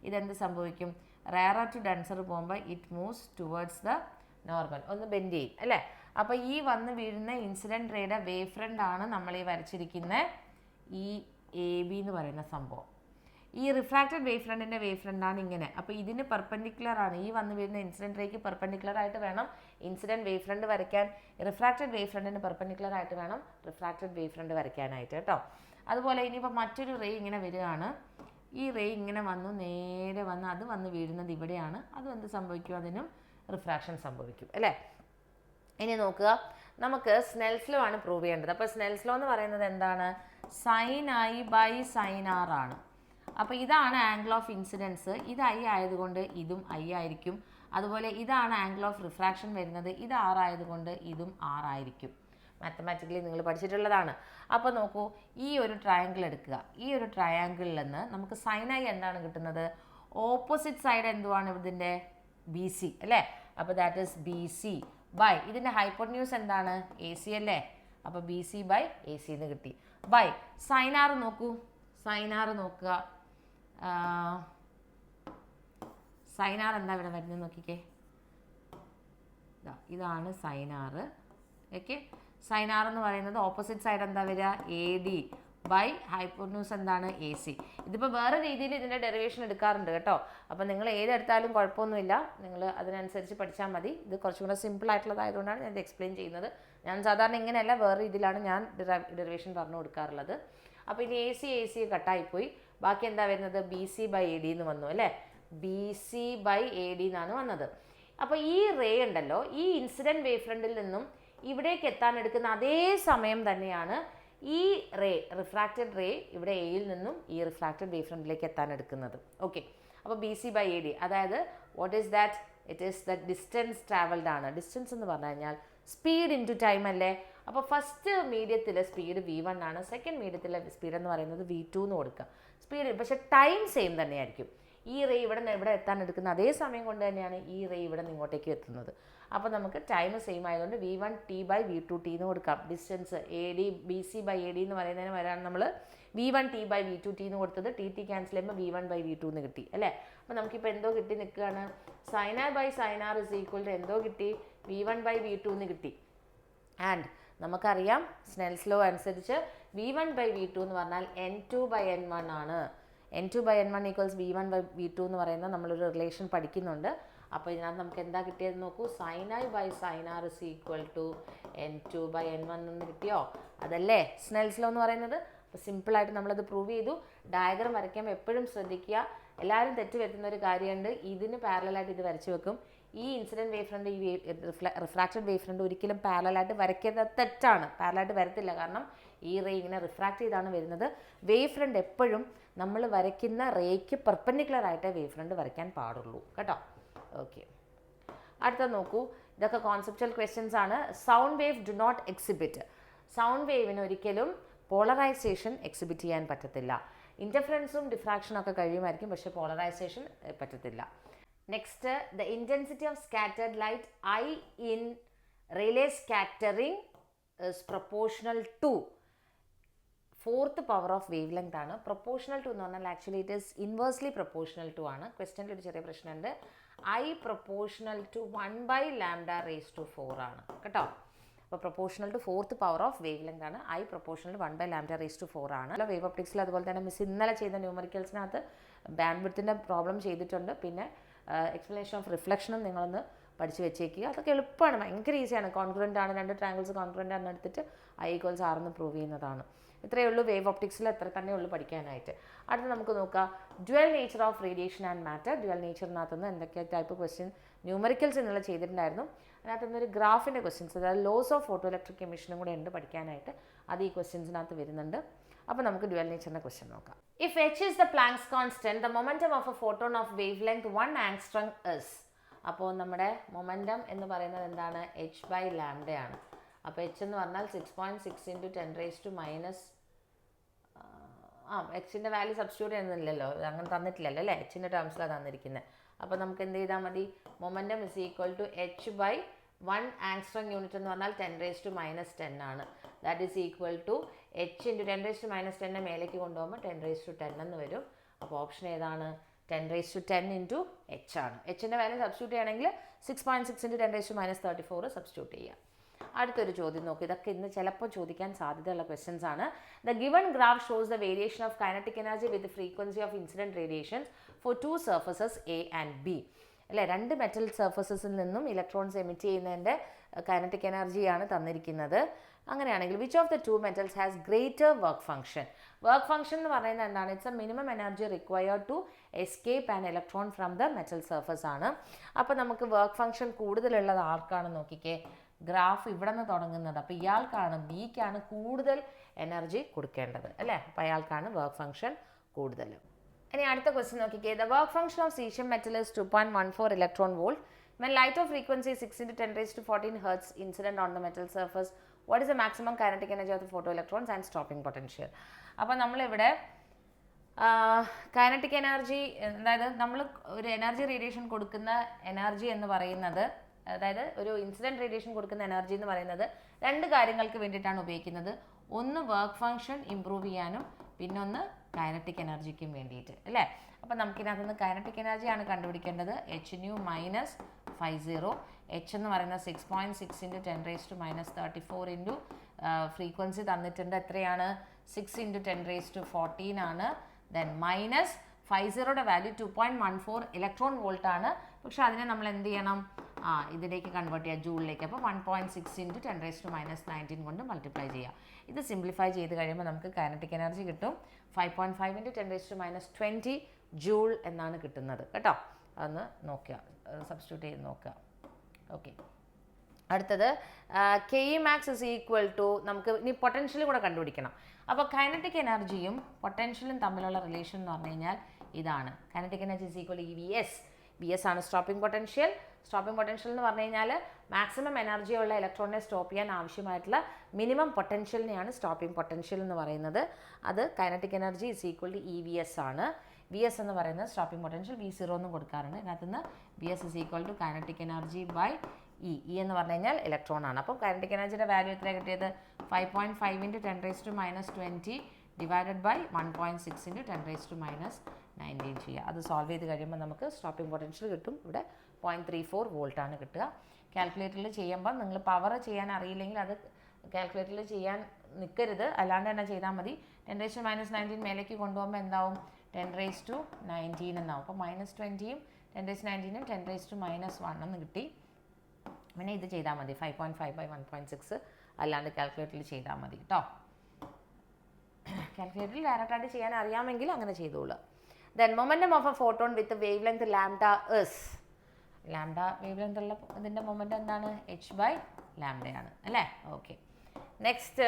ഇതെന്ത് സംഭവിക്കും? റയറർ ടു ഡെൻസർ പോകുമ്പോൾ it moves towards the normal, ഒന്ന് ബെൻഡ് ചെയ്യും അല്ലേ. അപ്പോൾ ഈ വന്ന് വീഴുന്ന ഇൻസിഡൻറ്റ് റേയുടെ വേവ് ഫ്രണ്ട് ആണ് നമ്മൾ ഈ വരച്ചിരിക്കുന്ന ഈ AB എന്ന് പറയുന്ന സംഭവം. ഈ റിഫ്രാക്റ്റഡ് വേവ് ഫ്രണ്ടിൻ്റെ വേവ് ഫ്രണ്ടാണ് ഇങ്ങനെ. അപ്പോൾ ഇതിന് പെർപെൻഡിക്കുലർ ആണ്, ഈ വന്ന് വീഴുന്ന ഇൻസിഡൻറ്റ് റേക്ക് പെർപെൻഡിക്കുലർ ആയിട്ട് വേണം ഇൻസിഡൻറ്റ് വേവ് ഫ്രണ്ട് വരയ്ക്കാൻ, റിഫ്രാക്റ്റഡ് വേവ് ഫ്രണ്ടിന് പെർപെൻഡിക്കുലർ ആയിട്ട് വേണം റിഫ്രാക്റ്റഡ് വേവ് ഫ്രണ്ട് വരയ്ക്കാനായിട്ട് കേട്ടോ. അതുപോലെ ഇനിയിപ്പോൾ മറ്റൊരു റേ ഇങ്ങനെ വരികയാണ്, ഈ റേ ഇങ്ങനെ വന്നു നേരെ വന്ന് അത് വന്ന് വീഴുന്നത് ഇവിടെയാണ്. അതും എന്ത് സംഭവിക്കും? അതിനും റിഫ്രാക്ഷൻ സംഭവിക്കും അല്ലേ. ഇനി നോക്കുക, നമുക്ക് സ്നെൽസ് ലോ ആണ് പ്രൂവ് ചെയ്യേണ്ടത്. അപ്പോൾ സ്നെൽസ് ലോ എന്ന് പറയുന്നത് എന്താണ്? Sine I by sine R ആണ്. അപ്പോൾ ഇതാണ് ആംഗിൾ ഓഫ് ഇൻസിഡൻസ്, ഇത് I ആയതുകൊണ്ട് ഇതും I ആയിരിക്കും. അതുപോലെ ഇതാണ് ആംഗിൾ ഓഫ് റിഫ്രാക്ഷൻ വരുന്നത്, ഇത് R ആയതുകൊണ്ട് ഇതും R ആയിരിക്കും. മാത്തമാറ്റിക്കലി നിങ്ങൾ പഠിച്ചിട്ടുള്ളതാണ്. അപ്പോൾ നോക്കൂ, ഈ ഒരു ട്രയാങ്കിൾ എടുക്കുക. ഈ ഒരു ട്രയാങ്കിളിൽ നിന്ന് നമുക്ക് സൈൻ I എന്താണ് കിട്ടുന്നത്? ഓപ്പോസിറ്റ് സൈഡ് എന്തുവാണ് ഇതിൻ്റെ? BC അല്ലേ. അപ്പോൾ ദാറ്റ് ഈസ് BC ബൈ ഇതിൻ്റെ ഹൈപ്പോട്ടന്യൂസ് എന്താണ്? AC അല്ലേ. അപ്പോൾ BC ബൈ AC എന്ന് കിട്ടി. ബൈ സൈൻ R നോക്കൂ, സൈൻ R നോക്കുക. സൈൻ R എന്താ ഇവിടെ വരുന്നത് നോക്കിക്കേ, ഇതാണ് sine R. Okay, sine R എന്ന് പറയുന്നത് ഓപ്പോസിറ്റ് സൈഡ് എന്താ വരിക? AD ബൈ ഹൈപ്പോട്ടന്യൂസ് എന്താണ്? AC. ഇതിപ്പോൾ വേറെ രീതിയിൽ ഇതിൻ്റെ ഡെറിവേഷൻ എടുക്കാറുണ്ട് കേട്ടോ. അപ്പോൾ നിങ്ങൾ ഏതെടുത്താലും കുഴപ്പമൊന്നുമില്ല, നിങ്ങൾ അതിനനുസരിച്ച് പഠിച്ചാൽ മതി. ഇത് കുറച്ചും കൂടെ സിമ്പിൾ ആയിട്ടുള്ളതായതുകൊണ്ടാണ് ഞാൻ ഇത് എക്സ്പ്ലെയിൻ ചെയ്യുന്നത്. ഞാൻ സാധാരണ ഇങ്ങനെയല്ല, വേറെ രീതിയിലാണ് ഞാൻ ഡെറിവേഷൻ പറഞ്ഞു കൊടുക്കാറുള്ളത്. അപ്പോൾ ഇനി AC കട്ടായിപ്പോയി, ബാക്കി എന്താ വരുന്നത്? BC ബൈ AD എന്ന് വന്നു അല്ലേ. BC ബൈ AD എന്നാണ് വന്നത്. അപ്പോൾ ഈ റേ ഉണ്ടല്ലോ, ഈ ഇൻസിഡൻറ്റ് വേവ് ഫ്രണ്ടിൽ നിന്നും ഇവിടേക്ക് എത്താൻ എടുക്കുന്ന അതേ സമയം തന്നെയാണ് ഈ റേ, റിഫ്രാക്റ്റഡ് റേ ഇവിടെ എയിൽ നിന്നും ഈ റിഫ്രാക്റ്റഡ് വേവ് ഫ്രണ്ടിലേക്ക് എത്താൻ എടുക്കുന്നത്. ഓക്കെ, അപ്പോൾ BC ബൈ AD, അതായത് what is that? It is the distance travelled ആണ്. ഡിസ്റ്റൻസ് എന്ന് പറഞ്ഞു കഴിഞ്ഞാൽ സ്പീഡ് ഇൻ ടു ടൈം അല്ലേ. അപ്പോൾ ഫസ്റ്റ് മീഡിയത്തിലെ സ്പീഡ് V1 ആണ്, സെക്കൻഡ് മീഡിയത്തിലെ സ്പീഡ് എന്ന് പറയുന്നത് V2 എന്ന് കൊടുക്കുക. സ്പീഡ് പക്ഷേ ടൈം സെയിം തന്നെയായിരിക്കും. ഈ റേ ഇവിടെ എത്താൻ എടുക്കുന്ന അതേ സമയം കൊണ്ട് തന്നെയാണ് ഈ റേ ഇവിടെ നിന്ന് ഇങ്ങോട്ടേക്ക് എത്തുന്നത്. അപ്പോൾ നമുക്ക് ടൈം സെയിം ആയതുകൊണ്ട് V1T ബൈ V2T എന്ന് കൊടുക്കാം. ഡിസ്റ്റൻസ് BC ബൈ AD എന്ന് പറയുന്നതിന് വരാണ് നമ്മൾ V1T ബൈ V2T എന്ന് കൊടുത്തത്. TT ക്യാൻസൽ ചെയ്യുമ്പോൾ V1 ബൈ V2 എന്ന് കിട്ടി അല്ലേ. അപ്പോൾ നമുക്കിപ്പോൾ എന്തോ കിട്ടി നിൽക്കുകയാണ്? Sine I by sine R is equal to എന്തോ കിട്ടി? V1 ബൈ V2 എന്ന് കിട്ടി. ആൻഡ് നമുക്കറിയാം സ്നെൽസ് ലോ അനുസരിച്ച് V1 ബൈ V2 എന്ന് പറഞ്ഞാൽ N2 ബൈ N1 ആണ്. N2 by N1 equals V1 by V2 എന്ന് പറയുന്ന നമ്മളൊരു റിലേഷൻ പഠിക്കുന്നുണ്ട്. അപ്പോൾ ഇതിനകത്ത് നമുക്ക് എന്താ കിട്ടിയത് നോക്കൂ, sine I by sine R is equal to N2 by N1 എന്ന് കിട്ടിയോ? അതല്ലേ സ്നെൽസ് ലോ എന്ന് പറയുന്നത്. അപ്പോൾ സിമ്പിളായിട്ട് നമ്മളത് പ്രൂവ് ചെയ്തു. ഡയഗ്രം വരയ്ക്കുമ്പോൾ എപ്പോഴും ശ്രദ്ധിക്കുക, എല്ലാവരും തെറ്റ് വരുത്തുന്ന ഒരു കാര്യമുണ്ട്, ഇതിന് പാരലായിട്ട് ഇത് വരച്ച് വെക്കും. ഈ ഇൻസിഡൻറ്റ് വേവ് ഫ്രണ്ട്, ഈ റിഫ്രാക്റ്റഡ് വേവ് ഫ്രണ്ട് ഒരിക്കലും പാരലായിട്ട് വരയ്ക്കുന്നത് തെറ്റാണ്. പാരലായിട്ട് വരത്തില്ല, കാരണം ഈ റേ ഇങ്ങനെ റിഫ്രാക്റ്റ് ചെയ്താണ് വരുന്നത്. വേവ് ഫ്രണ്ട് എപ്പോഴും നമ്മൾ വരയ്ക്കുന്ന റേക്ക് പെർപെൻഡിക്കുലർ ആയിട്ട് വേവ് ഫ്രണ്ട് വരയ്ക്കാൻ പാടുള്ളൂ കേട്ടോ. ഓക്കെ, അടുത്ത നോക്കൂ, ഇതൊക്കെ കോൺസെപ്ച്വൽ ക്വസ്റ്റ്യൻസ് ആണ്. Sound wave do not exhibit. Sound വേവിന് ഒരിക്കലും പോളറൈസേഷൻ എക്സിബിറ്റ് ചെയ്യാൻ പറ്റത്തില്ല. ഇൻ്റർഫറൻസും ഡിഫ്രാക്ഷനും ഒക്കെ കഴിയുമായിരിക്കും, പക്ഷേ പോളറൈസേഷൻ പറ്റത്തില്ല. Next, the intensity of scattered light I in Rayleigh scattering is proportional to fourth power of wavelength ആണ്. പ്രൊപ്പോർഷണൽ ടു എന്ന് പറഞ്ഞാൽ actually it is inversely proportional to ആണ്. ക്വസ്റ്റ്യനിൽ ഒരു ചെറിയ പ്രശ്നമുണ്ട്. I proportional to 1 by lambda raise to 4 ആണ് കേട്ടോ. അപ്പോൾ proportional to fourth power of wavelength ആണ്. I proportional 1 by lambda raise to 4 ആണ്. വേവ് ഒപ്റ്റിക്സിൽ അതുപോലെ തന്നെ മിസ് ഇന്നലെ ചെയ്ത ന്യൂമറിക്കൽസിനകത്ത് ബാൻഡ് വിഡ്ത്തിൻ്റെ പ്രോബ്ലം ചെയ്തിട്ടുണ്ട്. പിന്നെ എക്സ്പ്ലനേഷൻ ഓഫ് റിഫ്ലക്ഷനും നിങ്ങളൊന്ന് പഠിച്ച് വെച്ചേക്കുക. അതൊക്കെ എളുപ്പമാണ്, ഭയങ്കര ഈസിയാണ്. കോൺഗ്രൻ്റ് ആണ്, രണ്ട് ട്രയാങ്കിൾസ് കോൺഗ്രൻ്റ് ആണെന്ന് എടുത്തിട്ട് I=R എന്ന് പ്രൂവ് ചെയ്യുന്നതാണ്. ഇത്രയേ ഉള്ളൂ വേവ് ഒപ്റ്റിക്സിൽ, എത്ര തന്നെ ഉള്ളൂ പഠിക്കാനായിട്ട്. അടുത്ത് നമുക്ക് നോക്കാം dual nature of radiation and matter. Dual നേച്ചറിനകത്തുനിന്ന് എന്തൊക്കെ ടൈപ്പ് ക്വസ്റ്റ്യൻ ന്യൂമറിക്കൽസ് എന്നുള്ള ചെയ്തിട്ടുണ്ടായിരുന്നു. അതിനകത്തുനിന്ന് ഒരു ഗ്രാഫിൻ്റെ ക്വസ്റ്റ്യൻസ്, അതായത് ലോസ് ഓഫ് ഫോട്ടോ ഇലക്ട്രിക് എമിഷനും കൂടെ ഉണ്ട് പഠിക്കാനായിട്ട്. അത് ഈ ക്വസ്റ്റ്യൻസിനകത്ത് വരുന്നുണ്ട്. അപ്പോൾ നമുക്ക് ഡ്യുവൽ നേച്ചറിൻ്റെ ക്വസ്റ്റ്യൻ നോക്കാം. If H is the Planck's constant, the momentum of a photon of wavelength 1 angstrom is. അപ്പോൾ നമ്മുടെ മൊമെൻറ്റം എന്ന് പറയുന്നത് എന്താണ്? h/λ ആണ്. അപ്പോൾ h എന്ന് പറഞ്ഞാൽ 6.6 × 10⁻⁻, എക്സിൻ്റെ വാല്യൂ സബ്സ്റ്റിറ്റ്യൂട്ട് ചെയ്യുന്നില്ലല്ലോ, അങ്ങനെ തന്നിട്ടില്ലല്ലോ അല്ലേ, എച്ചിൻ്റെ ടേംസിലാണ് തന്നിരിക്കുന്നത്. അപ്പോൾ നമുക്ക് എന്ത് ചെയ്താൽ മതി? Momentum is equal to h/1 angstrom unit എന്ന് പറഞ്ഞാൽ 10⁻10 ആണ്. That is equal to h × 10⁻10 മേലേക്ക് കൊണ്ടുപോകുമ്പോൾ 10⁻10 എന്ന് വരും. അപ്പോൾ ഓപ്ഷൻ ഏതാണ്? 10⁻10 × h ആണ്. എച്ചിൻ്റെ വാല്യൂ സബ്സ്റ്റിറ്റ്യൂട്ട് ചെയ്യണമെങ്കിൽ 6.6 × 10⁻34 സബ്സ്റ്റിറ്റ്യൂട്ട് ചെയ്യുക. അടുത്തൊരു ചോദ്യം നോക്കുക. ഇതൊക്കെ ഇന്ന് ചിലപ്പോൾ ചോദിക്കാൻ സാധ്യതയുള്ള ക്വസ്റ്റ്യൻസ് ആണ്. The given graph shows the variation of kinetic energy with frequency of incident radiations for 2 surfaces A and B. അല്ലേ, രണ്ട് മെറ്റൽ സർഫസസിൽ നിന്നും ഇലക്ട്രോൺസ് എമിറ്റ് ചെയ്യുന്നതിൻ്റെ കൈനറ്റിക് എനർജിയാണ് തന്നിരിക്കുന്നത്. അങ്ങനെയാണെങ്കിൽ which of the 2 metals has greater work function? Work function എന്ന് പറയുന്നത് എന്താണ്? It's a minimum energy required to escape an electron from the metal surface ആണ്. അപ്പോൾ നമുക്ക് വർക്ക് ഫംഗ്ഷൻ കൂടുതലുള്ളത് ആർക്കാണ് നോക്കിക്കേ? ഗ്രാഫ് ഇവിടെ നിന്ന് തുടങ്ങുന്നത്. അപ്പോൾ ഇയാൾക്കാണ്, ബിക്കാണ് കൂടുതൽ എനർജി കൊടുക്കേണ്ടത് അല്ലേ. അപ്പോൾ അയാൾക്കാണ് വർക്ക് ഫംഗ്ഷൻ കൂടുതൽ. ഇനി അടുത്ത ക്വസ്റ്റ്യൻ നോക്കിക്കേ. The work function of caesium metal is 2.14 electron volt. When light of frequency 6 × 10⁻14 Hz incident on the metal surface, what is the maximum kinetic energy of the photoelectrons and stopping potential? അപ്പോൾ നമ്മളിവിടെ കൈനറ്റിക് എനർജി, അതായത് നമ്മൾ ഒരു എനർജി റേഡിയേഷൻ കൊടുക്കുന്ന എനർജി എന്ന് പറയുന്നത്, അതായത് ഒരു ഇൻസിഡൻറ്റ് റേഡിയേഷൻ കൊടുക്കുന്ന എനർജി എന്ന് പറയുന്നത് രണ്ട് കാര്യങ്ങൾക്ക് വേണ്ടിയിട്ടാണ് ഉപയോഗിക്കുന്നത്. ഒന്ന് വർക്ക് ഫംഗ്ഷൻ ഇമ്പ്രൂവ് ചെയ്യാനും പിന്നൊന്ന് കൈനറ്റിക് എനർജിക്കും വേണ്ടിയിട്ട് അല്ലേ. അപ്പോൾ നമുക്കിതിനകത്തുനിന്ന് കൈനറ്റിക് എനർജിയാണ് കണ്ടുപിടിക്കേണ്ടത്. hν - 50. h എന്ന് പറയുന്നത് 6.6 × 10⁻34 ഫ്രീക്വൻസി തന്നിട്ടുണ്ട്. എത്രയാണ്? 6 × 10⁻14 ആണ്. ദെൻ മൈനസ് 50യുടെ വാല്യൂ 2.14 ഇലക്ട്രോൺ വോൾട്ട് ആണ്. പക്ഷെ അതിനെ നമ്മൾ എന്ത് ചെയ്യണം? ഇതിലേക്ക് കൺവേർട്ട് ചെയ്യുക, ജൂളിലേക്ക്. അപ്പോൾ 1.6 × 10⁻19 കൊണ്ട് മൾട്ടിപ്ലൈ ചെയ്യുക. ഇത് സിംപ്ലിഫൈ ചെയ്ത് കഴിയുമ്പോൾ നമുക്ക് കൈനറ്റിക് എനർജി കിട്ടും 5.5 × 10⁻20 ജൂൾ എന്നാണ് കിട്ടുന്നത് കേട്ടോ. അതൊന്ന് നോക്കുക, സബ്സ്റ്റിറ്റ്യൂട്ട് ചെയ്ത് നോക്കുക. ഓക്കെ, അടുത്തത് Kemax ഇസ് ഈക്വൽ ടു, നമുക്ക് ഇനി പൊട്ടൻഷ്യൽ കൂടെ കണ്ടുപിടിക്കണം. അപ്പോൾ കൈനറ്റിക് എനർജിയും പൊട്ടൻഷ്യലും തമ്മിലുള്ള റിലേഷൻ എന്ന് പറഞ്ഞു കഴിഞ്ഞാൽ ഇതാണ്. Kinetic energy is equal EVS. VS ആണ് സ്റ്റോപ്പിംഗ് പൊട്ടൻഷ്യൽ. സ്റ്റോപ്പിംഗ് പൊട്ടൻഷ്യൽ എന്ന് പറഞ്ഞു കഴിഞ്ഞാൽ മാക്സിമം എനർജിയുള്ള ഇലക്ട്രോണിനെ സ്റ്റോപ്പ് ചെയ്യാൻ ആവശ്യമായിട്ടുള്ള മിനിമം പൊട്ടൻഷ്യലിനെയാണ് സ്റ്റോപ്പിംഗ് പൊട്ടൻഷ്യൽ എന്ന് പറയുന്നത്. അത് kinetic energy is equal to EVS ആണ്. VS എന്ന് പറയുന്നത് സ്റ്റോപ്പിംഗ് പൊട്ടൻഷ്യൽ, V0 എന്നും കൊടുക്കാറുണ്ട്. ഇതിനകത്തുനിന്ന് VS is equal to kinetic energy by E. എന്ന് പറഞ്ഞു കഴിഞ്ഞാൽ ഇലക്ട്രോൺ ആണ്. അപ്പോൾ കൈനറ്റിക് എനർജിയുടെ വാല്യൂ എത്രയാണ് കിട്ടിയത്? 5.5 × 10⁻20 ഡിവൈഡഡ് ബൈ 1.6 × 10⁻19 ചെയ്യുക. അത് സോൾവ് ചെയ്ത് കഴിയുമ്പോൾ നമുക്ക് സ്റ്റോപ്പിംഗ് പൊട്ടൻഷ്യൽ കിട്ടും. ഇവിടെ 0.34 വോൾട്ടാണ് കിട്ടുക. കാൽക്കുലേറ്ററിൽ ചെയ്യുമ്പോൾ നിങ്ങൾ പവർ ചെയ്യാൻ അറിയില്ലെങ്കിൽ അത് കാൽക്കുലേറ്ററിൽ ചെയ്യാൻ നിൽക്കരുത്, അല്ലാണ്ട് തന്നെ ചെയ്താൽ മതി. 10⁻19 മേലേക്ക് കൊണ്ടുപോകുമ്പോൾ എന്താവും? 10⁻19 എന്നാവും. അപ്പോൾ -20യും 10⁻19നും 10⁻1 എന്ന് കിട്ടി. പിന്നെ ഇത് ചെയ്താൽ മതി, 5.5/1.6 അല്ലാണ്ട് കാൽക്കുലേറ്ററിൽ ചെയ്താൽ മതി കേട്ടോ. കാൽക്കുലേറ്ററിൽ ഡയറക്റ്റായിട്ട് ചെയ്യാൻ അറിയാമെങ്കിൽ അങ്ങനെ ചെയ്തോളൂ. Then momentum of a photon with wavelength lambda is. Lambda wavelength ഉള്ള ഇതിൻ്റെ മൊമെൻറ്റം എന്താണ്? h/λ ആണ് അല്ലേ. ഓക്കെ, നെക്സ്റ്റ്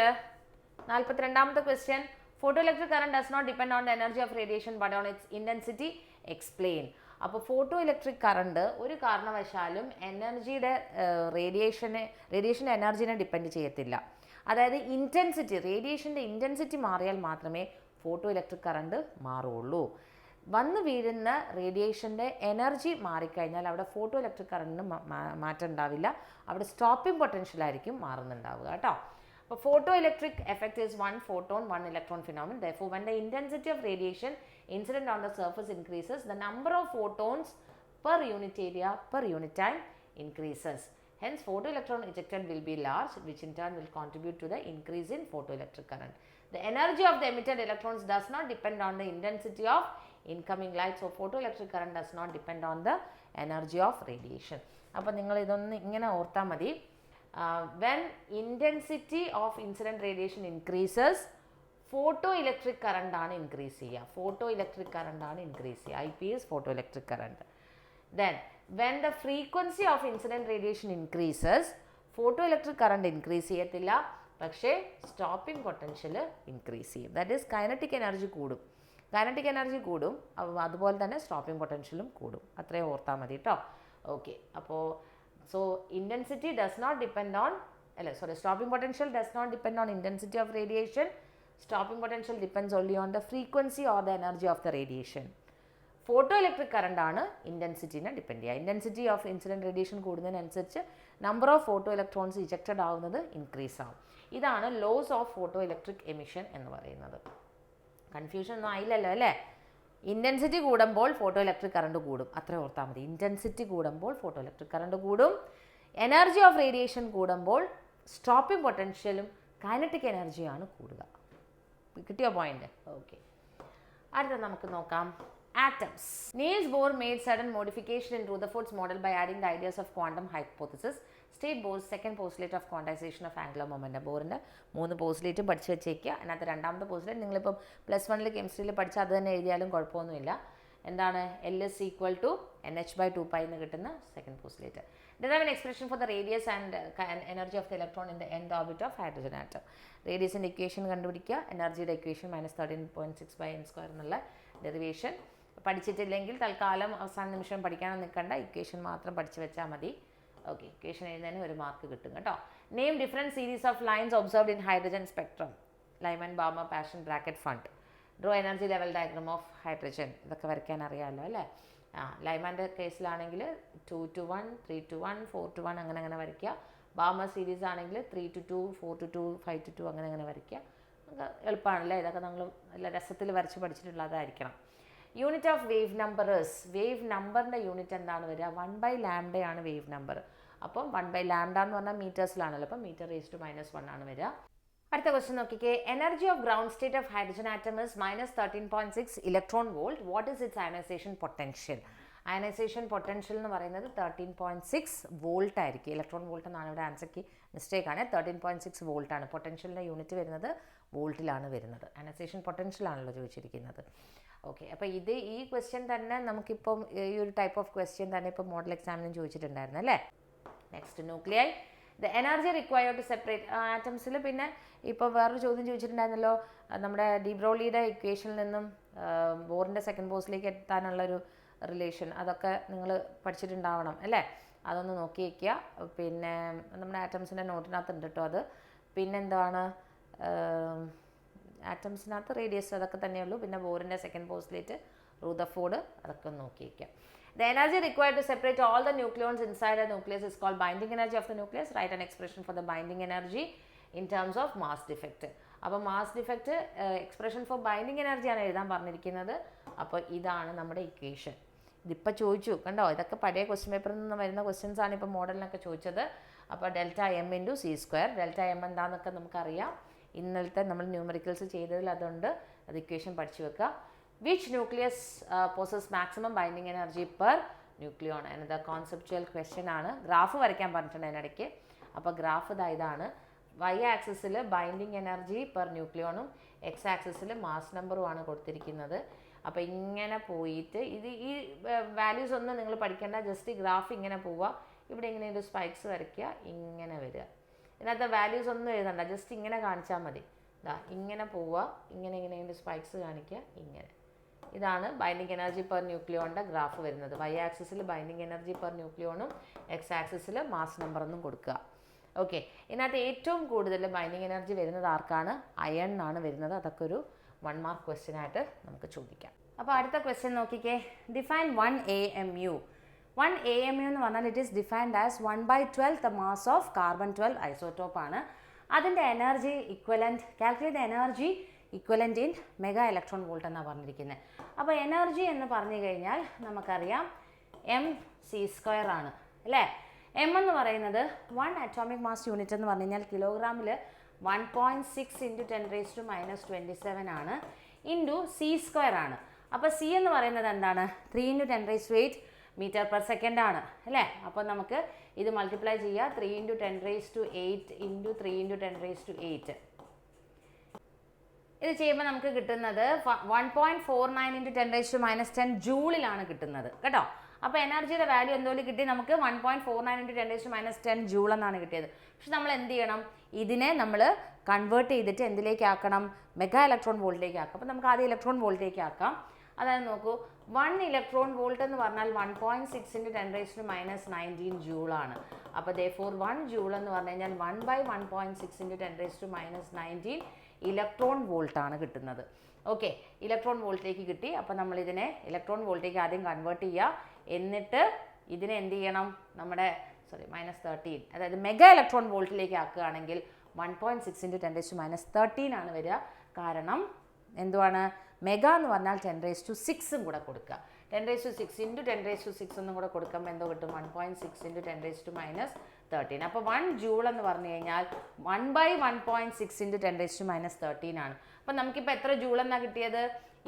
42ാമത്തെ question. Photoelectric current does not depend on the energy of radiation but on its intensity, explain. അപ്പോൾ ഫോട്ടോ ഇലക്ട്രിക് കറണ്ട് ഒരു കാരണവശാലും എനർജിയുടെ റേഡിയേഷൻ്റെ എനർജിനെ ഡിപ്പെൻഡ് ചെയ്യത്തില്ല. അതായത് ഇൻറ്റൻസിറ്റി, റേഡിയേഷൻ്റെ ഇൻറ്റൻസിറ്റി മാറിയാൽ മാത്രമേ ഫോട്ടോ ഇലക്ട്രിക് കറണ്ട് മാറുള്ളൂ. വന്ന് വീഴുന്ന റേഡിയേഷൻ്റെ എനർജി മാറിക്കഴിഞ്ഞാൽ അവിടെ ഫോട്ടോ ഇലക്ട്രിക് കറണ്ടിന് മാറ്റം ഉണ്ടാവില്ല, അവിടെ സ്റ്റോപ്പിംഗ് പൊട്ടൻഷ്യലായിരിക്കും മാറുന്നുണ്ടാവുക കേട്ടോ. അപ്പോൾ photo electric effect is one photon, one electron phenomenon. Therefore, when the intensity of radiation incident on the surface increases, the number of photons per unit area per unit time increases. Hence, photoelectron ejected will be large, which in turn will contribute to the increase in photoelectric current. The energy of the emitted electrons does not depend on the intensity of incoming light. So, photoelectric current does not depend on the energy of radiation. അപ്പോൾ നിങ്ങൾ ഇതൊന്ന് ഇങ്ങനെ ഓർത്താൽ മതി. When intensity of incident radiation increases, photo electric current ആണ് ഇൻക്രീസ് ചെയ്യുക. ഫോട്ടോ ഇലക്ട്രിക് കറണ്ട് ആണ് ഇൻക്രീസ് ചെയ്യുക. IPS photo electric current. Then when the frequency of incident radiation increases, photo electric current increase ചെയ്യത്തില്ല, പക്ഷേ സ്റ്റോപ്പിംഗ് പൊട്ടൻഷ്യൽ ഇൻക്രീസ് ചെയ്യും. ദാറ്റ് ഈസ് കൈനറ്റിക് എനർജി കൂടും. കൈനറ്റിക് എനർജി കൂടും, അതുപോലെ തന്നെ സ്റ്റോപ്പിംഗ് പൊട്ടൻഷ്യലും കൂടും. അത്രയും ഓർത്താൽ മതി കേട്ടോ. ഓക്കെ, അപ്പോൾ so intensity does not depend on stopping potential does not depend on intensity of radiation. Stopping potential depends only on the frequency or the energy of the radiation. Photoelectric current ആണ് ഇൻറ്റൻസിറ്റിനെ ഡിപ്പെൻഡ് ചെയ്യുക. ഇൻറ്റൻസിറ്റി ഓഫ് ഇൻസിഡൻറ്റ് റേഡിയേഷൻ കൂടുന്നതിനനുസരിച്ച് number of photoelectrons ejected ആവുന്നത് ഇൻക്രീസ് ആവും. ഇതാണ് laws of photoelectric emission എന്ന് പറയുന്നത്. കൺഫ്യൂഷൻ ഒന്നും ആയില്ലല്ലോ അല്ലേ? ഇൻറ്റൻസിറ്റി കൂടുമ്പോൾ ഫോട്ടോ ഇലക്ട്രിക് കറണ്ട് കൂടും, അത്ര ഓർത്താൽ മതി. ഇൻറ്റൻസിറ്റി കൂടുമ്പോൾ ഫോട്ടോ ഇലക്ട്രിക് കറണ്ട് കൂടും. എനർജി ഓഫ് റേഡിയേഷൻ കൂടുമ്പോൾ സ്റ്റോപ്പിംഗ് പൊട്ടൻഷ്യലും കൈനറ്റിക് എനർജിയാണ് കൂടുക. കിട്ടിയോ പോയിന്റ്? ഓക്കെ, അടുത്ത നമുക്ക് നോക്കാം. Atoms. Niels Bohr made sudden modification in Rutherford's model by adding the ideas of quantum hypothesis. State Bohr's second postulate of quantization of angular momentum. ബോറിൻ്റെ 3 പോസ്റ്റുലേറ്റും പഠിച്ചു വെച്ചേക്കുക. അതിനകത്ത് രണ്ടാമത്തെ പോസ്റ്റുലേറ്റ് നിങ്ങളിപ്പം +1 കെമിസ്ട്രിയിൽ പഠിച്ച് അത് തന്നെ എഴുതിയാലും കുഴപ്പമൊന്നുമില്ല. എന്താണ്? L is equal to nh/2π എന്ന് കിട്ടുന്ന second postulate. Derive an expression for the radius and energy of the electron in the end orbit of hydrogen atom. റേഡിയസിൻ്റെ ഇക്വേഷൻ കണ്ടുപിടിക്കുക. എനർജിയുടെ ഇക്വേഷൻ -13.6/n² എന്നുള്ള ഡെറിവേഷൻ പഠിച്ചിട്ടില്ലെങ്കിൽ തൽക്കാലം അവസാന നിമിഷം പഠിക്കാനും നിൽക്കണ്ട, ഇക്വേഷൻ മാത്രം പഠിച്ചു വെച്ചാൽ മതി. ഓക്കെ, ഇക്വേഷൻ എഴുതുന്നതിന് ഒരു മാർക്ക് കിട്ടും കേട്ടോ. Name different series of lines observed in hydrogen spectrum. Lyman, Balmer, passion, bracket, fund. Draw energy level diagram of hydrogen. ഇതൊക്കെ വരയ്ക്കാൻ അറിയാമല്ലോ അല്ലേ? ലൈമാൻ്റെ കേസിലാണെങ്കിൽ 2:1, 3:1, 4:1 അങ്ങനെ വരയ്ക്കുക. ബാമർ സീരീസ് ആണെങ്കിൽ 3:2, 4:2, 5:2 അങ്ങനെ വരയ്ക്കുക. എളുപ്പമാണല്ലേ? ഇതൊക്കെ നമ്മൾ നല്ല രസത്തിൽ വരച്ച് പഠിച്ചിട്ടുള്ളതായിരിക്കണം. Unit of wave numbers. Wave നമ്പറിൻ്റെ യൂണിറ്റ് എന്താണ് വരിക? 1/λ ആണ് വേവ് നമ്പർ. അപ്പം 1/λ എന്ന് പറഞ്ഞാൽ മീറ്റേഴ്സിലാണല്ലോ, അപ്പം മീറ്റർ റേസ്ഡ് ടു -1 ആണ് വരിക. അടുത്ത ക്വസ്റ്റ്യൻ നോക്കിക്കേ. Energy of ground state of hydrogen atom is -13.6 electron volt. What is it's ionisation potential? Ionisation potential എന്ന് പറയുന്നത് 13.6 വോൾട്ട് ആയിരിക്കും. ഇലക്ട്രോൺ വോൾട്ട് എന്നാണ് ഇവിടെ ആൻസർക്ക് മിസ്റ്റേക്ക് ആണ്. 13.6 വോൾട്ട് ആണ്. പൊട്ടൻഷ്യലിൻ്റെ യൂണിറ്റ് വരുന്നത് വോൾട്ടിലാണ് വരുന്നത്. അയനൈസേഷൻ പൊട്ടൻഷ്യൽ ആണല്ലോ ചോദിച്ചിരിക്കുന്നത്. ഓക്കെ, അപ്പോൾ ഈ ക്വസ്റ്റ്യൻ തന്നെ നമുക്കിപ്പം ഈ ഒരു ടൈപ്പ് ഓഫ് ക്വസ്റ്റ്യൻ തന്നെ ഇപ്പോൾ മോഡൽ എക്സാമിനും ചോദിച്ചിട്ടുണ്ടായിരുന്നു അല്ലേ? Next, nuclei. The energy required to separate ആറ്റംസിൽ. പിന്നെ ഇപ്പോൾ വേറൊരു ചോദ്യം ചോദിച്ചിട്ടുണ്ടായിരുന്നല്ലോ, നമ്മുടെ ഡി ബ്രോളിയുടെ ഇക്വേഷനിൽ നിന്നും ബോറിൻ്റെ സെക്കൻഡ് പോസ്റ്റിലേക്ക് എത്താനുള്ളൊരു റിലേഷൻ. അതൊക്കെ നിങ്ങൾ പഠിച്ചിട്ടുണ്ടാവണം അല്ലേ? അതൊന്ന് നോക്കി വയ്ക്കുക. പിന്നെ നമ്മുടെ ആറ്റംസിൻ്റെ നോട്ടിനകത്ത് ഉണ്ട് കേട്ടോ അത്. പിന്നെന്താണ്, ആറ്റംസിനകത്ത് റേഡിയസ് അതൊക്കെ തന്നെയുള്ളൂ. പിന്നെ ബോറിൻ്റെ സെക്കൻഡ് പോസ്റ്റുലേറ്റ്, റൂദർഫോർഡ്, അതൊക്കെ ഒന്ന് നോക്കി വയ്ക്കുക. The energy required to separate all the nucleons inside a nucleus is called binding energy of the nucleus. Write an expression for the binding energy in terms of mass defect. അപ്പോൾ mass defect expression for binding എനർജിയാണ് എഴുതാൻ പറഞ്ഞിരിക്കുന്നത്. അപ്പോൾ ഇതാണ് നമ്മുടെ ഇക്വേഷൻ. ഇതിപ്പോൾ ചോദിച്ചു കണ്ടോ, ഇതൊക്കെ പഴയ ക്വസ്റ്റ്യൻ പേപ്പറിൽ നിന്ന് വരുന്ന ക്വസ്റ്റ്യൻസ് ആണ് ഇപ്പോൾ മോഡലിനൊക്കെ ചോദിച്ചത്. അപ്പോൾ ΔM × c². ΔM എന്താണെന്നൊക്കെ നമുക്കറിയാം. ഇന്നലത്തെ നമ്മൾ ന്യൂമറിക്കൽസ് ചെയ്തതിൽ അതുണ്ട്. അത് ഇക്വേഷൻ പഠിച്ചു വെക്കുക. Which nucleus possesses maximum binding energy per nucleon? എന്നത് കോൺസെപ്ച്വൽ ക്വസ്റ്റ്യൻ ആണ്. ഗ്രാഫ് വരയ്ക്കാൻ പറഞ്ഞിട്ടുണ്ട് അതിനിടയ്ക്ക്. അപ്പോൾ ഗ്രാഫ് ഇതാണ്. Y ആക്സിസിൽ ബൈൻഡിങ് എനർജി പെർ ന്യൂക്ലിയോണും എക്സ് ആക്സിസിൽ മാസ് നമ്പറുമാണ് കൊടുത്തിരിക്കുന്നത്. അപ്പോൾ ഇങ്ങനെ പോയിട്ട് ഈ വാല്യൂസ് ഒന്നും നിങ്ങൾ പഠിക്കേണ്ട, ജസ്റ്റ് ഗ്രാഫ് ഇങ്ങനെ പോവുക. ഇവിടെ ഇങ്ങനെ ഒരു സ്പൈക്സ് വരയ്ക്കുക, ഇങ്ങനെ വരിക. ഇതിനകത്ത് വാല്യൂസ് ഒന്നും എഴുതണ്ട, ജസ്റ്റ് ഇങ്ങനെ കാണിച്ചാൽ മതി. ഇങ്ങനെ പോവുക, ഇങ്ങനെ സ്പൈക്സ് കാണിക്കുക, ഇങ്ങനെ. ഇതാണ് ബൈൻഡിങ് എനർജി പെർ ന്യൂക്ലിയോണിൻ്റെ ഗ്രാഫ് വരുന്നത്. Y ആക്സിസിൽ ബൈൻഡിങ് എനർജി പെർ ന്യൂക്ലിയോണും എക്സ് ആക്സിസിൽ മാസ് നമ്പറൊന്നും കൊടുക്കുക. ഓക്കെ, ഇതിനകത്ത് ഏറ്റവും കൂടുതൽ ബൈൻഡിങ് എനർജി വരുന്നത് ആർക്കാണ്? അയൺ ആണ് വരുന്നത്. അതൊക്കെ ഒരു 1 മാർക്ക് ക്വസ്റ്റ്യൻ ആയിട്ട് നമുക്ക് ചോദിക്കാം. അപ്പോൾ അടുത്ത ക്വസ്റ്റ്യൻ നോക്കിക്കേ. Define 1 AMU. 1 AMU എന്ന് പറഞ്ഞാൽ it is defined as 1/12 the mass of carbon 12 isotope ആണ്. അതിൻ്റെ energy equivalent, calculate the energy equivalent in mega electron volt എന്നാണ് പറഞ്ഞിരിക്കുന്നത്. അപ്പോൾ എനർജി എന്ന് പറഞ്ഞു കഴിഞ്ഞാൽ നമുക്കറിയാം mc² ആണ് അല്ലേ? എം എന്ന് പറയുന്നത് 1 അറ്റോമിക് മാസ് യൂണിറ്റ് എന്ന് പറഞ്ഞു കഴിഞ്ഞാൽ കിലോഗ്രാമിൽ 1.6 × 10⁻⁻27 ആണ്. ഇൻറ്റു c² ആണ്. അപ്പോൾ c എന്ന് പറയുന്നത് എന്താണ്? 3 × 10⁸ m/s ആണ് അല്ലേ? അപ്പോൾ നമുക്ക് ഇത് മൾട്ടിപ്ലൈ ചെയ്യുക. 3 × 10⁸ ഇൻറ്റു 3 × 10⁸. ഇത് ചെയ്യുമ്പോൾ നമുക്ക് കിട്ടുന്നത് 1.49 × 10⁻10 ജൂളിലാണ് കിട്ടുന്നത് കേട്ടോ. അപ്പോൾ എനർജിയുടെ വാല്യൂ എന്തോലും കിട്ടി നമുക്ക് 1.49 × 10⁻10 ജൂൾ എന്നാണ് കിട്ടിയത്. പക്ഷെ നമ്മൾ എന്ത് ചെയ്യണം, ഇതിനെ നമ്മൾ കൺവേർട്ട് ചെയ്തിട്ട് എന്തിലേക്ക് ആക്കണം, മെഗാ ഇലക്ട്രോൺ വോൾട്ടിലേക്ക് ആക്കാം. അപ്പോൾ നമുക്ക് ആദ്യം ഇലക്ട്രോൺ വോൾട്ടിലേക്ക് ആക്കാം. അതായത് നോക്കൂ, 1 ഇലക്ട്രോൺ വോൾട്ട് എന്ന് പറഞ്ഞാൽ 1.6 × 10⁻19 ജൂളാണ്. അപ്പോൾ therefore 1 ജൂൾ എന്ന് പറഞ്ഞു കഴിഞ്ഞാൽ 1/1.6 × 10⁻19 ഇലക്ട്രോൺ വോൾട്ടാണ് കിട്ടുന്നത്. ഓക്കെ, ഇലക്ട്രോൺ വോൾട്ടിലേക്ക് കിട്ടി. അപ്പോൾ നമ്മൾ ഇതിനെ ഇലക്ട്രോൺ വോൾട്ടിലേക്ക് ആദ്യം കൺവേർട്ട് ചെയ്യുക. എന്നിട്ട് ഇതിനെ എന്ത് ചെയ്യണം, നമ്മുടെ -13, അതായത് മെഗാ ഇലക്ട്രോൺ വോൾട്ടിലേക്ക് ആക്കുകയാണെങ്കിൽ 1.6 × 10⁻13 ആണ് വരിക. കാരണം എന്തുവാണ്, മെഗാ എന്ന് പറഞ്ഞാൽ 10⁻6 കൂടെ കൊടുക്കുക. 10⁻6 × 10⁻6 ഒന്നും കൂടെ കൊടുക്കുമ്പോൾ എന്തോ കിട്ടും, 1.6 × 10⁻13. അപ്പോൾ 1 ജൂൾ എന്ന് പറഞ്ഞു കഴിഞ്ഞാൽ 1/1.6 × 10⁻13 ആണ്. അപ്പം നമുക്കിപ്പോൾ എത്ര ജൂൾ എന്നാണ് കിട്ടിയത്,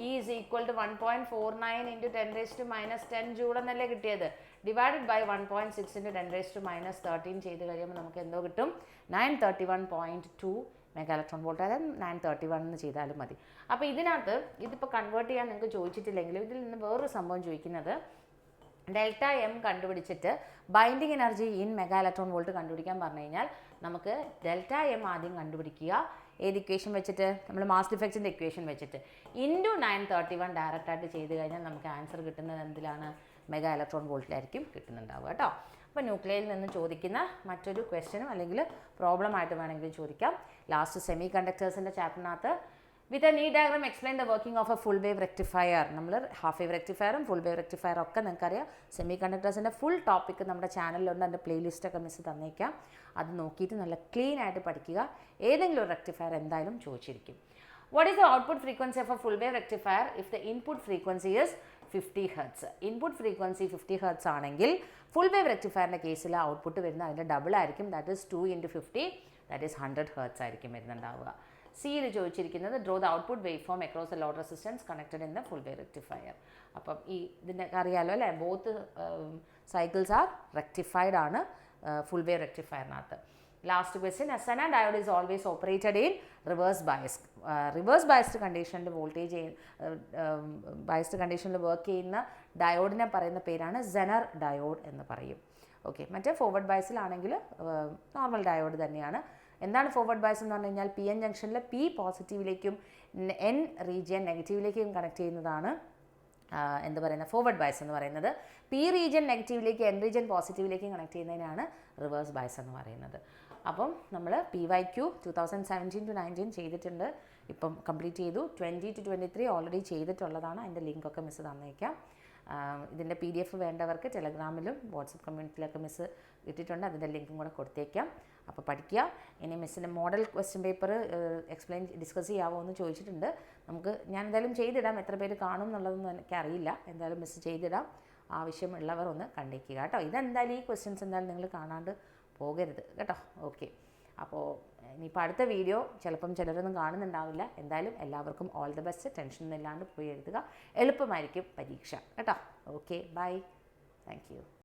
E = 1.49 × 10⁻10 ജൂൾ എന്നല്ലേ കിട്ടിയത്. ഡിവൈഡഡ് ബൈ 1.6 × 10⁻13 ചെയ്ത് കഴിയുമ്പോൾ നമുക്ക് എന്തോ കിട്ടും, 931.2 മെഗാ ഇലക്ട്രോൺ വോൾട്ട്, അതായത് 931 എന്ന് ചെയ്താലും മതി. അപ്പോൾ ഇതിനകത്ത് ഇതിപ്പോൾ കൺവേർട്ട് ചെയ്യാൻ നിങ്ങൾക്ക് ചോദിച്ചിട്ടില്ലെങ്കിലും ഇതിൽ നിന്ന് വേറൊരു സംഭവം ചോദിക്കുന്നത്, ΔM കണ്ടുപിടിച്ചിട്ട് binding energy in mega electron volt കണ്ടുപിടിക്കാൻ പറഞ്ഞു കഴിഞ്ഞാൽ നമുക്ക് ΔM ആദ്യം കണ്ടുപിടിക്കുക. ഏത് ഇക്വേഷൻ വെച്ചിട്ട്, നമ്മൾ മാസ് ഡിഫെക്റ്റിൻ്റെ ഇക്വേഷൻ വെച്ചിട്ട് ഇൻറ്റു 931 ഡയറക്റ്റായിട്ട് ചെയ്ത് കഴിഞ്ഞാൽ നമുക്ക് ആൻസർ കിട്ടുന്നത് എന്തിലാണ്, മെഗാ ഇലക്ട്രോൺ വോൾട്ടിലായിരിക്കും കിട്ടുന്നുണ്ടാവുക കേട്ടോ. അപ്പോൾ ന്യൂക്ലിയയിൽ നിന്ന് ചോദിക്കുന്ന മറ്റൊരു ക്വസ്റ്റ്യനും അല്ലെങ്കിൽ പ്രോബ്ലമായിട്ട് വേണമെങ്കിലും ചോദിക്കാം. ലാസ്റ്റ് സെമി കണ്ടക്ടേഴ്സിൻ്റെ ചാപ്റ്ററിനകത്ത് വിത്ത് എ നീ diagram explain the working of A full wave rectifier. നമ്മൾ ഹാഫ് വേവ് റെക്ടിഫയറും ഫുൾ വേവ് റെക്ടിഫയറും ഒക്കെ നിങ്ങൾക്കറിയാം. സെമി കണ്ടക്ടേഴ്സിൻ്റെ ഫുൾ ടോപ്പിക്ക് നമ്മുടെ ചാനലിലുണ്ട്. അതിൻ്റെ പ്ലേലിസ്റ്റൊക്കെ മിസ് തന്നേക്കാം. അത് നോക്കിയിട്ട് നല്ല ക്ലീൻ ആയിട്ട് പഠിക്കുക. ഏതെങ്കിലും ഒരു റെക്ടിഫയർ എന്തായാലും ചോദിച്ചിരിക്കും. What is the output frequency of a full wave rectifier if the input frequency is 50 Hz? Input frequency 50 Hz ആണെങ്കിൽ ഫുൾ വേവ് റെക്ടിഫയറിൻ്റെ കേസിൽ ഔട്ട്പുട്ട് വരുന്നത് അതിൻ്റെ ഡബിൾ ആയിരിക്കും. That is 2 × 50, that is 100 Hz ആയിരിക്കും വരുന്നുണ്ടാവുക. സിയിൽ ചോദിച്ചിരിക്കുന്നത് draw the output waveform across a load resistance connected in the full wave rectifier. അപ്പം ഈ ഇതിൻ്റെ അറിയാലോ അല്ലേ, ബോത്ത് സൈക്കിൾസ് ആർ റെക്ടിഫൈഡ് ആണ് ഫുൾ വേവ് റെക്ടിഫയറിനകത്ത്. Last question, a zener diode is always operated in reverse bias. Reverse biased കണ്ടീഷനിൽ വോൾട്ടേജ് ബയസ്ഡ് കണ്ടീഷനിൽ വർക്ക് ചെയ്യുന്ന ഡയോഡിനെ പറയുന്ന പേരാണ് സെനർ ഡയോഡ് എന്ന് പറയും. ഓക്കെ, മറ്റേ ഫോർവേഡ് ബയസിലാണെങ്കിൽ നോർമൽ ഡയോഡ് തന്നെയാണ്. എന്താണ് ഫോർവേഡ് ബയസ് എന്ന് പറഞ്ഞു കഴിഞ്ഞാൽ, PN ജംഗ്ഷനിൽ P പോസിറ്റീവിലേക്കും N റീജിയൻ നെഗറ്റീവിലേക്കും കണക്ട് ചെയ്യുന്നതാണ് എന്ത് പറയുന്നത്, ഫോർവേഡ് ബയസ് എന്ന് പറയുന്നത്. P റീജിയൻ നെഗറ്റീവിലേക്ക് N റീജിയൻ പോസിറ്റീവിലേക്കും കണക്ട് ചെയ്യുന്നതിനാണ് റിവേഴ്സ് ബയസ് എന്ന് പറയുന്നത്. അപ്പം നമ്മൾ PYQ 2017-19 ചെയ്തിട്ടുണ്ട്, ഇപ്പം കംപ്ലീറ്റ് ചെയ്തു. 20-23 ഓൾറെഡി ചെയ്തിട്ടുള്ളതാണ്. അതിൻ്റെ ലിങ്കൊക്കെ മിസ് തന്നേക്കാം. ഇതിൻ്റെ PDF വേണ്ടവർക്ക് ടെലഗ്രാമിലും വാട്സപ്പ് കമ്മ്യൂണിറ്റിയിലൊക്കെ മിസ് ഇട്ടിട്ടുണ്ട്. അതിൻ്റെ ലിങ്കും കൂടെ കൊടുത്തേക്കാം. അപ്പോൾ പഠിക്കുക. ഇനി മിസ്സിൻ്റെ മോഡൽ ക്വസ്റ്റ്യൻ പേപ്പർ ഡിസ്കസ് ചെയ്യാമോ എന്ന് ചോദിച്ചിട്ടുണ്ട്. ഞാൻ എന്തായാലും ചെയ്തിടാം. എത്ര പേര് കാണും എന്നുള്ളതൊന്നും എനിക്കറിയില്ല. എന്തായാലും മിസ് ചെയ്തിടാം. ആവശ്യമുള്ളവർ ഒന്ന് കണ്ടേക്കുക കേട്ടോ. ഇതെന്തായാലും ഈ ക്വസ്റ്റ്യൻസ് എന്തായാലും നിങ്ങൾ കാണാണ്ട് പോകരുത് കേട്ടോ. ഓക്കെ, അപ്പോൾ ഇനിയിപ്പോൾ അടുത്ത വീഡിയോ ചിലപ്പം ചിലരൊന്നും കാണുന്നുണ്ടാവില്ല. എന്തായാലും എല്ലാവർക്കും ഓൾ ദി ബെസ്റ്റ്. ടെൻഷനൊന്നും ഇല്ലാണ്ട് പോയി എഴുതുക. എളുപ്പമായിരിക്കും പരീക്ഷ കേട്ടോ. Okay, bye. Thank U.